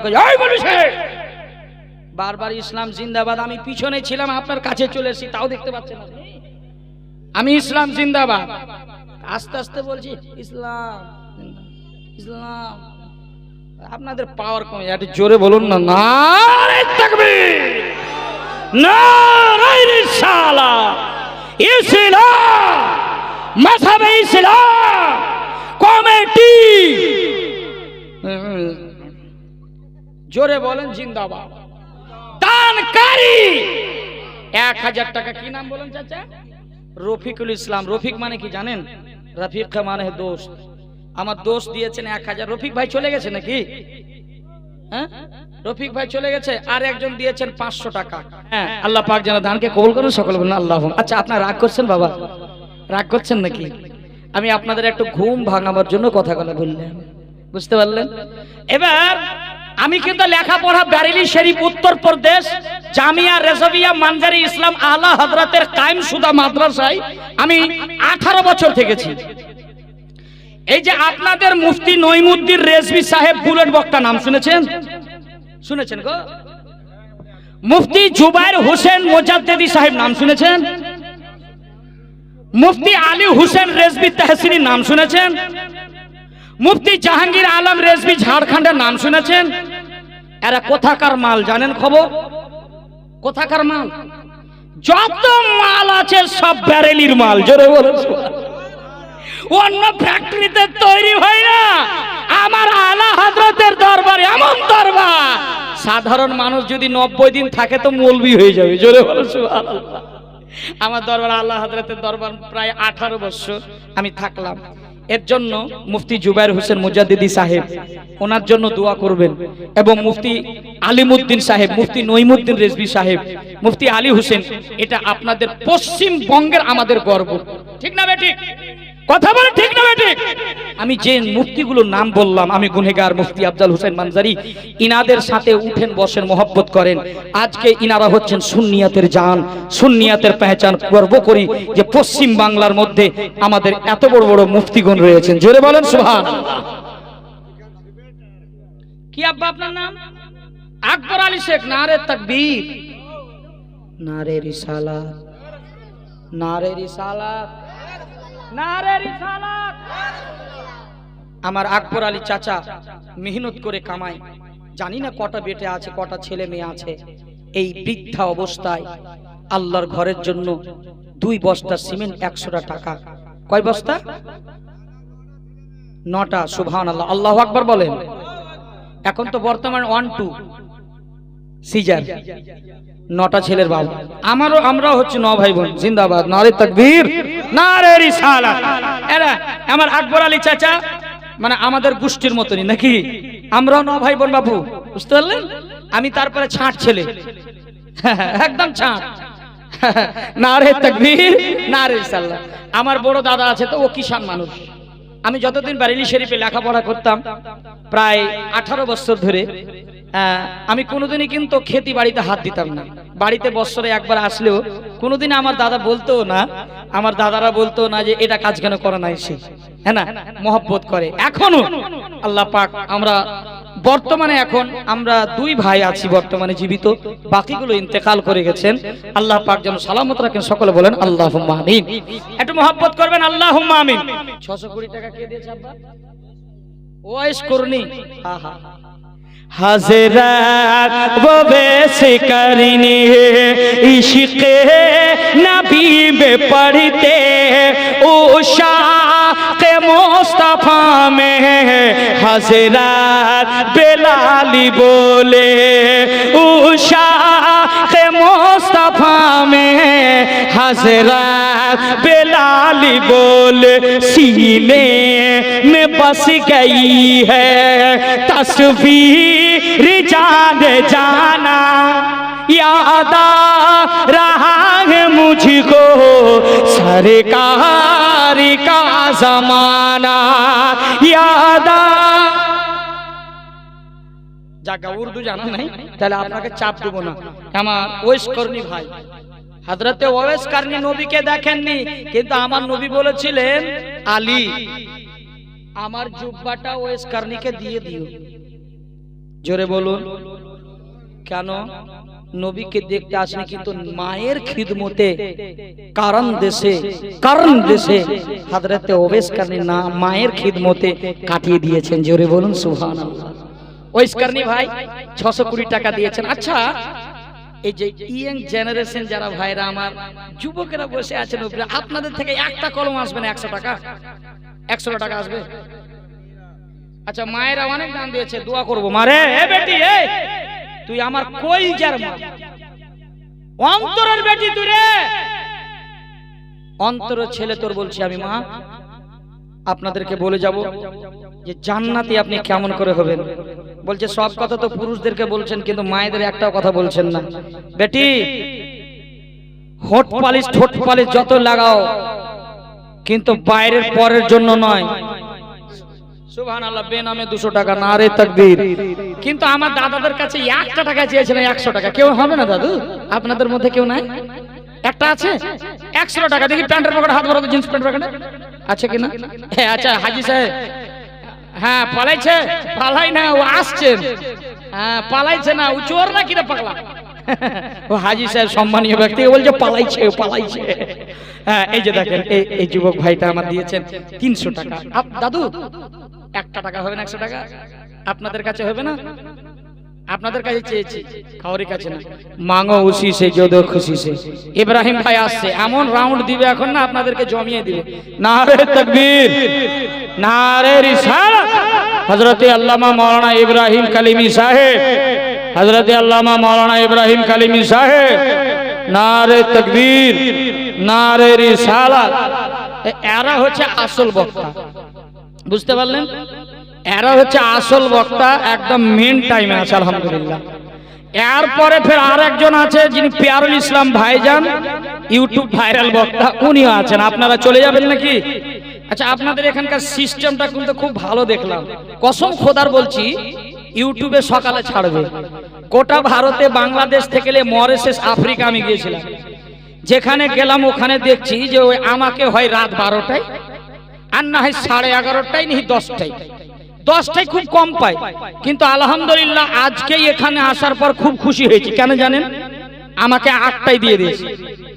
বারবার ইসলাম জিন্দাবাদ। আমি পিছনে ছিলাম, আপনার কাছে চলে এসেছি, তাও দেখতে পাচ্ছেন আমি ইসলাম জিন্দাবাদ। আস্তে আস্তে বলছি ইসলাম ইসলাম। আপনাদের পাওয়ার কমে, একটু জোরে বলুন না। নারে তাকবীর, নারে রিসালাত, ইসলাম মাযহাবে ইসলাম কমিটি। জোরে বলেন জিন্দাবাদ। দানকারী 1000 টাকা, কি নাম বলেন চাচা? রফিকুল ইসলাম। রফিক মানে কি জানেন? রফিক মানে দোস্ত। আমার দোস্ত দিয়েছেন 1000। রফিক ভাই চলে গেছে নাকি? হ্যাঁ, রফিক ভাই চলে গেছে। আর একজন দিয়েছেন 500 টাকা। হ্যাঁ, আল্লাহ পাক যেন দানকে কবুল করুন, সকলে বলুন আল্লাহ। আচ্ছা, আপনারা রাগ করছেন বাবা? রাগ করছেন নাকি? আমি আপনাদের একটু ঘুম ভাঙাবার জন্য কথাগুলো বললাম, বুঝতে পারলেন? এবার আমি কিন্তু লেখাপড়া বেরেলি শরীফ উত্তরপ্রদেশ জামিয়া রেজাবিয়া মানজারি ইসলাম আলা হযরতের কায়েম সুদা মাদ্রাসায় আমি 18 বছর থেকেছি। এই যে আপনাদের মুফতি নঈমুদ্দিন রেজভী সাহেব বুলেট বক্তা, নাম শুনেছেন? শুনেছেন গো? মুফতি জুবাইর হোসেন মুজাদ্দিদি সাহেব, নাম শুনেছেন? মুফতি আলী হোসেন রেজভী তাহসিনী, নাম শুনেছেন? মুফতি জাহাঙ্গীর আলম রেজভী ঝাড়খণ্ডের, নাম শুনেছেন? এরা কোথাকার মাল জানেন খবর? কোথাকার মাল? যত মাল আছে সব বেরেলির মাল। জোরে বলেন। অন্য ফ্যাক্টরিতে তৈরি হয় না, আমার আলা হযরতের দরবারে এমন দরবার, সাধারণ মানুষ যদি 90 দিন থাকে তো মৌলবি হয়ে যাবে। জোরে বলেন সুবহানাল্লাহ। আমার দরবার আলা হযরতের দরবার প্রায় 18 বছর আমি থাকলাম। এর জন্য মুফতি জুবাইর হোসেন মুজাদ্দিদি সাহেব, ওনার জন্য দোয়া করবেন। এবং মুফতি আলিমউদ্দিন সাহেব, মুফতি নঈমুদ্দিন রেজভী সাহেব, মুফতি আলী হোসেন, এটা আপনাদের পশ্চিমবঙ্গের আমাদের গর্ব। ঠিক না বেঠিক? কথা বলেন ঠিক না বেঠিক? আমি যে মুফতিগুলোর নাম বললাম, আমি গুনহেগার মুফতি আফজাল হোসেন মানজারি, ইনাদের সাথে উঠেন বসেন, মহব্বত করেন। আজকে ইনারা হচ্ছেন সুন্নিয়াতের জান, সুন্নিয়াতের পেহচান। গর্ব করি যে পশ্চিম বাংলার মধ্যে আমাদের এত বড় বড় মুফতিগণ রয়েছেন। জোরে বলেন সুবহানাল্লাহ। কি আব্বা আপনার নাম? আকবর আলী শেখ। নারে তাকবীর, নারে রিসালাত, নারে রিসালাত, নারে রিসালাত। আমার আকবর আলী চাচা মেহনত করে কামায়, জানি না কটা বেটে আছে, কটা ছেলে মেয়ে আছে। এই বৃদ্ধা অবস্থায় আল্লাহর ঘরের জন্য 2 বস্তা সিমেন্ট 100টা টাকা। কয় বস্তা? 9টা। সুবহানাল্লাহ, আল্লাহু আকবার বলেন। এখন তো বর্তমান 1 2 সিজার, 9টা ছেলের বাবা। আমরাও হচ্ছে 9 ভাই বোন। জিন্দাবাদ, নারে তাকবীর, নারে রিসালাত। এরা আমার আকবর আলী চাচা, মানে আমাদের গোষ্ঠীর মতনই নাকি, আমরাও 9 ভাই বোন বাবু, বুঝতে পারলেন? আমি তারপরে ছাঁট ছেলে, একদম ছাঁট। নারে তাকবীর, নারে রিসালাত। আমার বড় দাদা আছে তো, ও কিষান মানুষ। আমি যতদিন বারেলী শরীফে লেখাপড়া করতাম, প্রায় 18 বছর ধরে, আমি কোনোদিনই কিন্তু খেতি বাড়িতে হাত দিতাম না। বাড়িতে বছরে একবার আসলেও কোনোদিন আমার দাদা বলতো না, আমার দাদারা বলতো না যে এটা কাজ কেন করে না এসে, হ্যাঁ না, মহব্বত করে। এখনো আল্লাহ পাক, আমরা বর্তমানে এখন আমরা 2 ভাই আছি বর্তমানে জীবিত, বাকিগুলো ইন্তেকাল করে গেছেন। আল্লাহ পাক যেন সালামত রাখেন, সকলে বলেন আল্লাহুম্মা আমিন। একটু মহব্বত করবেন, আল্লাহুম্মা আমিন। 620 টাকা কে দিয়েছে আব্বা? ওয়াইস করনি। হ্যাঁ হ্যাঁ, হাজরাত वो वैसे करनी है इश्क़ नबी में पढ़ते ओ शाक़ मुस्तफ़ा में हजरत बेलाली बोले ओ शाक़ मुस्तफ़ा में हजरत बेलाली बोले सीने में बस गई है तस्वीर जान जाना याद आ रहा है मुझको सरकार का जमाना याद आ। जागा उर्दू जाना नहीं তাহলে আপনাকে চাপ দেব না। আমার ওয়েস করনি ভাই, হযরতে ওয়েস করনি নবীকে দেখেননি, কিন্তু আমার নবী বলেছিলেন আলী আমার জুব্বাটা ওয়েস করনিকে দিয়ে দিও। জোরে বলুন। কেন? নবীকে দেখতে আসেনি, কিন্তু মায়ের খিদমতে কারণ দেশে হযরতে ওয়েস করনি না মায়ের খিদমতে কাটিয়ে দিয়েছেন। জোরে বলুন সুবহানাল্লাহ। ওয়েস করনি ভাই 620 টাকা দিয়েছেন। আচ্ছা, এই যে ইয়াং জেনারেশন যারা ভাইরা আমার যুবকেরা বসে আছেন, আপনাদের থেকে একটা কলম আসবে না 100 টাকা? 100 টাকা আসবে? আচ্ছা, মায়েরা অনেক দান দিয়েছে, দোয়া করবো। মারে এ বেটি, এ তুই আমার কলিজার মা, অন্তরের বেটি তুই রে, অন্তরের ছেলে তোর। বলছি আমি মা, আপনাদেরকে বলে যাব যে জান্নাতি আপনি কেমন করে হবেন। বলছে সব কথা তো পুরুষদেরকে বলছেন, কিন্তু মায়েদের একটাও কথা বলছেন না। বেটি, ঠোঁট পালিশ যত লাগাও, কিন্তু বাইরের পরের জন্য নয়। সুবহানাল্লাহ। বেনামে 200 টাকা, নারে তাকবীর। কিন্তু আমার দাদাদের কাছে 1 টাকা চেয়েছিলেন, 100 টাকা। কেউ হবে না দাদু? আপনাদের মধ্যে কেউ নাই? একটা আছে 100 টাকা। দেখি প্যান্টের পকেটে হাত ভরা, জিন্স প্যান্ট পকেটে আছে কিনা? হ্যাঁ, আচ্ছা হাজি সাহেব, হ্যাঁ পালাইছে? পালাই না, ও আসছেন। হ্যাঁ পালাইছে না, ও চোর না কিনা পাগলা? ও হাজি সাহেব সম্মানীয় ব্যক্তি, বলছে পালাইছে। হ্যাঁ, এই যে দেখেন, এই যুবক ভাইটা আমার দিয়েছেন 300 টাকা। দাদু 1 টাকা হবে না? 100 টাকা আপনাদের কাছে হবে না? আপনাদের কাছে চেয়েছি, কাউরি কাছে না। মাঙ্গো উসি সে जो दो खुशी से। ইব্রাহিম ভাই আসছে, এমন রাউন্ড দিবে এখন না, আপনাদেরকে জমিয়ে দিবে। নারে তাকবীর, নারে রিসালাত। হযরতে আল্লামা মাওলানা ইব্রাহিম কালিমি সাহেব, হযরতে আল্লামা মাওলানা ইব্রাহিম কালিমি সাহেব, নারে তাকবীর, নারে রিসালাত। এরা হচ্ছে আসল বক্তা, বুঝতে পারলেন? এরা হচ্ছে আসল বক্তা, একদম মেন টাইমে আছে আলহামদুলিল্লাহ। এরপরে ফের আরেকজন আছে যিনি পিয়ারুল ইসলাম ভাইজান, ইউটিউব ভাইরাল বক্তা, উনিও আছেন। আপনারা চলে যাবেন নাকি? আচ্ছা, আপনাদের এখানকার সিস্টেমটা কিন্তু খুব ভালো দেখলাম, কসম খোদার বলছি। ইউটিউবে সকালে ছাড়বে, গোটা ভারতে, বাংলাদেশ থেকে মরিশাস, আফ্রিকা আমি গিয়েছিলাম, যেখানে গেলাম ওখানে দেখছি যে ওই আমাকে হয় রাত 12টায়, আর না হয় 11:30টায়, নি 10টায় খুব কম পাই। কিন্তু আলহামদুলিল্লাহ আজকে এখানে আসার পর খুব খুশি হয়েছি। কেন জানেন? আমাকে 8টায় দিয়ে দিয়েছে,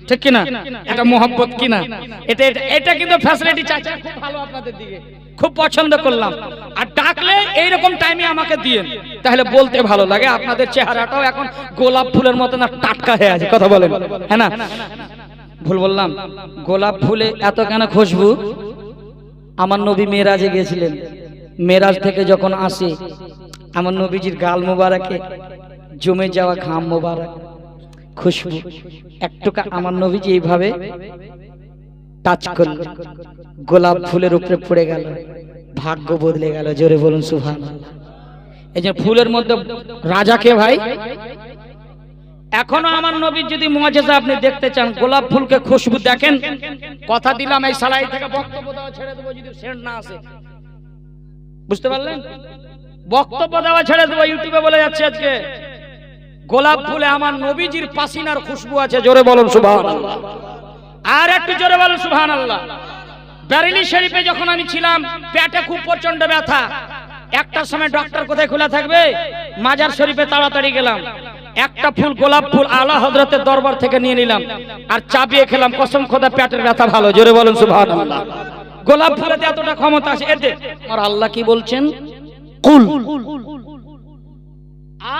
ঠিক কিনা? এটা মোহাব্বত কিনা? এটা কিন্তু ফ্যাসিলিটি চাচা খুব ভালো, আপনাদের দিকে খুব পছন্দ করলাম। আর ডাকলে এইরকম টাইমে আমাকে দিয়েন, তাহলে বলতে ভালো লাগে। আপনাদের চেহারাটাও এখন গোলাপ ফুলের মতো না টাটকা হয়ে আছে, কথা বলেন, হ্যাঁ না? ভুল বললাম? গোলাপ ফুলে এত কেন খুশবু? আমার নবী মেরাজে গিয়েছিলেন, মেরাজ থেকে যখন আসে আমার নবীজির গাল মুবারকে জমে যাওয়া ঘাম মোবারক, খুশবু একটুকা আমার নবীজি এইভাবে টাচ করলেন, গোলাপ ফুলের উপরে পড়ে গেল, ভাগ্য বদলে গেল। জোরে বলুন সুবহানাল্লাহ। এই যে ফুলের মধ্যে রাজা কে ভাই? এখনো আমার নবীর যদি মুআজিজা আপনি দেখতে চান, গোলাপ ফুলকে খুশবু দেখেন, কথা দিলাম এই সালাই থেকে বক্তব্য দেওয়া ছেড়ে দেবো যদি সেন্ট না আসে। বুঝতে পারলেন? বক্তব্য দেওয়া ছেড়ে দেবো, ইউটিউবে বলে যাচ্ছে আজকে গোলাপ ফুলে আমার নবীজির পাসিনার খুশবু আছে। জোরে বলুন সুবহানাল্লাহ। আর একটু জোরে বলুন সুবহানাল্লাহ। বেরেলি শরীফে যখন আমি ছিলাম, পেটে খুব প্রচন্ড ব্যথা, একটার সময় ডক্টর কোথায় খোলা থাকবে, মাজার শরীফে তাড়াতাড়ি গেলাম, একটা ফুল গোলাপ ফুল আলা হযরতের দরবার থেকে নিয়ে নিলাম আর চাবিয়ে খেলাম, কসম খোদা পেটের ব্যথা ভালো। জোরে বলুন সুবহানাল্লাহ। গোলাপ ফুলেতে এতটা ক্ষমতা আছে। এতে আমার আল্লাহ কি বলছেন? কুল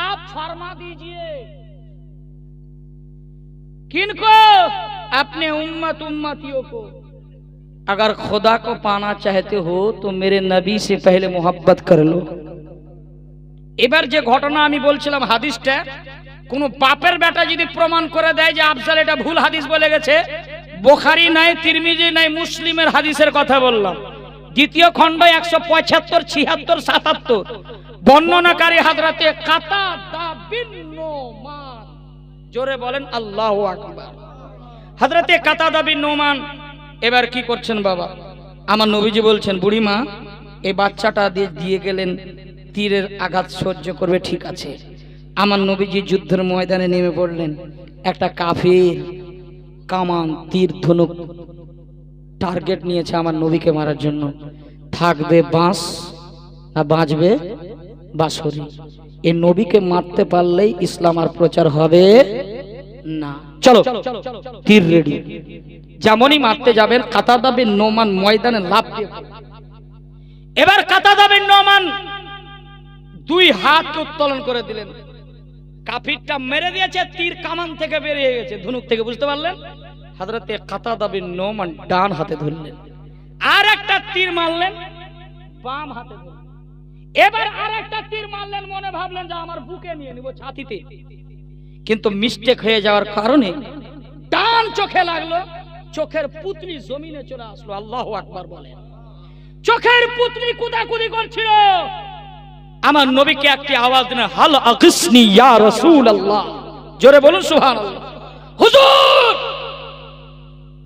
आप फरमा दीजिए किनको? अपने उम्मतियों को। अगर खुदा को पाना चाहते हो तो मेरे नबी से पहले मोहब्बत कर लो। এবার যে ঘটনা আমি বলছিলাম হাদিসটা, কোন বাপের বেটা যদি প্রমাণ করে দেয় যে আফজাল এটা ভুল হাদিস বলে গেছে, বুখারী নাই, তিরমিজি নাই, মুসলিমের হাদিসের কথা বললাম, দ্বিতীয় খণ্ড 175, 76, 77, বর্ণনাকারী হযরতে কাতাদা বিন নোমান। জোরে বলেন আল্লাহু আকবার। হযরতে কাতাদা বিন নোমান এবার কি করছেন বাবা? আমার নবীজি বলছেন, বুড়িমা এই বাচ্চাটা দিয়ে গেলেন, তীরের আঘাত সহ্য করবে, ঠিক আছে। আমার নবীজি যুদ্ধের ময়দানে নেমে পড়লেন। একটা কাফির কামান, তীর, ধনুক টার্গেট নিয়েছে আমার নবীকে মারার জন্য। থাকবে বাঁশ না বাঁচবে বাঁশরি। এই নবীকে মারতে পারলেই ইসলাম আর প্রচার হবে না। চলো তীর রেডি। যেমনই মারতে যাবেন, কাতাদা বিন নোমান ময়দানে লাফ দিয়ে, এবার কাতাদা বিন নোমান দুই হাত উত্তোলন করে দিলেন। কাফিরটা মেরে দিয়েছে, তীর কামান থেকে বেরিয়ে গেছে, ধনুক থেকে। বুঝতে পারলেন? হযরতে কাতাদা বিন নোমান ডান হাতে ধরলেন, আর একটা তীর মারলেন বাম হাতে ধরলেন। এবার আর একটা তীর মারলেন, মনে ভাবলেন যে আমার বুকে নিয়ে নিব, ছাতিতে, কিন্তু মিস্টেক হয়ে যাওয়ার কারণে ডান চোখে লাগলো, চোখের পুতলি জমিনে চলে আসলো। আল্লাহু আকবার বলেন। চোখের পুতলি কুদাকুদি করছিল। আমার নবীকে একটি আওয়াজ দিলেন, হাল আকিসনি ইয়া রাসূলুল্লাহ। জোরে বলুন সুবহানাল্লাহ। হুজুর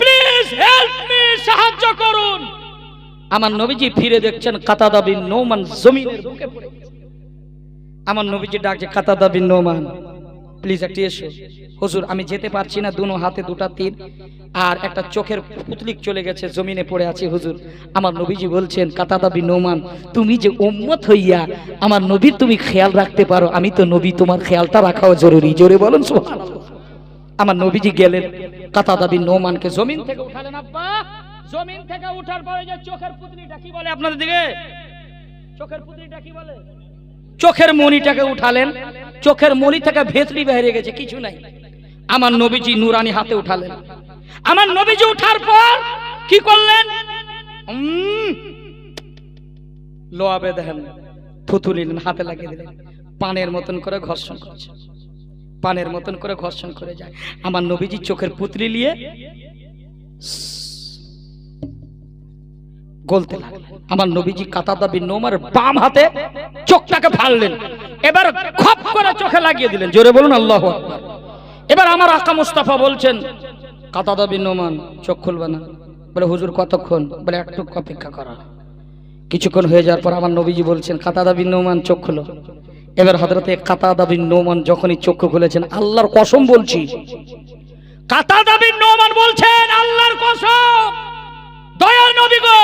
প্লিজ হেল্প মি, সাহায্য করুন। আমার নবীজি ফিরে দেখছেন কাতাদা বিন নোমান জমিনের বুকে পড়ে গেছে। আমার নবীজি ডাকছে, কাতাদা বিন নোমান প্লিজ একটু এসো। হুজুর আমি যেতে পারছি না, দুনো হাতে দুটা তীর আর একটা চোখের পুতলি চলে গেছে, জমিনে পড়ে আছে হুজুর। আমার নবীজি বলছেন, কাতাদা বিন নোমান তুমি যে উম্মত হইয়া আমার নবীর তুমি খেয়াল রাখতে পারো, আমি তো নবী, তোমার খেয়ালটা রাখাও জরুরি। জোরে বলুন সুবহানাল্লাহ। আমার নবীজি গেলেন, কাতাদা বিন নোমানকে জমিন থেকে উঠালেন। আব্বা জমিন থেকে উঠার পরে যে চোখের পুতলিটা কি বলে আপনাদের দিকে? চোখের পুতলিটা কি বলে? চোখের মণিটাকে উঠালেন। চোখের মণি থেকে ভেতরি বেরিয়ে গেছে, কিছু নাই। আমার নবীজি নুরানি হাতে উঠালেন। আমার নবীজি উঠার পর কি করলেন? লোয়াবে দেখেন, থুতু নিলেন, হাতে লাগিয়ে দিলেন, পানের মতন করে ঘর্ষণ করছে, পানের মতন করে ঘর্ষণ করে যায়। আমার নবীজি চোখের পুতলি নিয়ে গলতে লাগলেন। আমার নবীজি কাতাদা বিন নোমার বাম হাতে চোখটাকে ফাড়লেন, এবার খপ করে চোখে লাগিয়ে দিলেন। জোরে বলুন আল্লাহু আকবার। এবার আমার আকা মুস্তাফা বলছেন, কাতাদা বিন নোমান চোখ খুলবে না। বলে হুজুর কতক্ষণ? বলে একটু অপেক্ষা করা। কিছুক্ষণ হয়ে যাওয়ার পর আমার নবীজি বলছেন, কাতাদা বিন নোমান চোখ খুলো। এবার হযরতে কাতাদা বিন নোমান যখনই চোখ খুলেছেন, আল্লাহর কসম বলছি, কাতাদা বিন নোমান বলছেন, আল্লাহর কসম দয়াল নবী গো,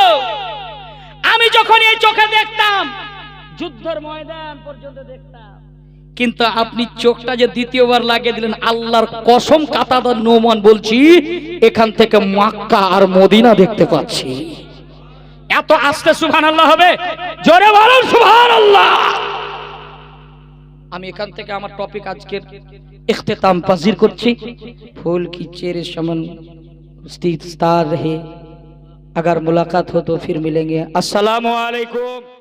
আমি যখন এই চোখে দেখতাম যুদ্ধের ময়দান পর্যন্ত দেখতাম, কিন্তু আপনি চোখটা যে দ্বিতীয়বার লাগিয়ে দিলেন, আল্লাহর কসম কাতাদা নোমান বলছি, এখান থেকে মক্কা আর মদিনা দেখতে পাচ্ছি। এত আস্তে সুবহানাল্লাহ হবে? জোরে বলুন সুবহানাল্লাহ। আমি এখান থেকে আমার টপিক আজকের ইখতিতাম পাজির করছি। ফুল কি চেরে সমান स्थित रहे। अगर मुलाकात हो तो फिर मिलेंगे। अस्सलामु अलैकुम।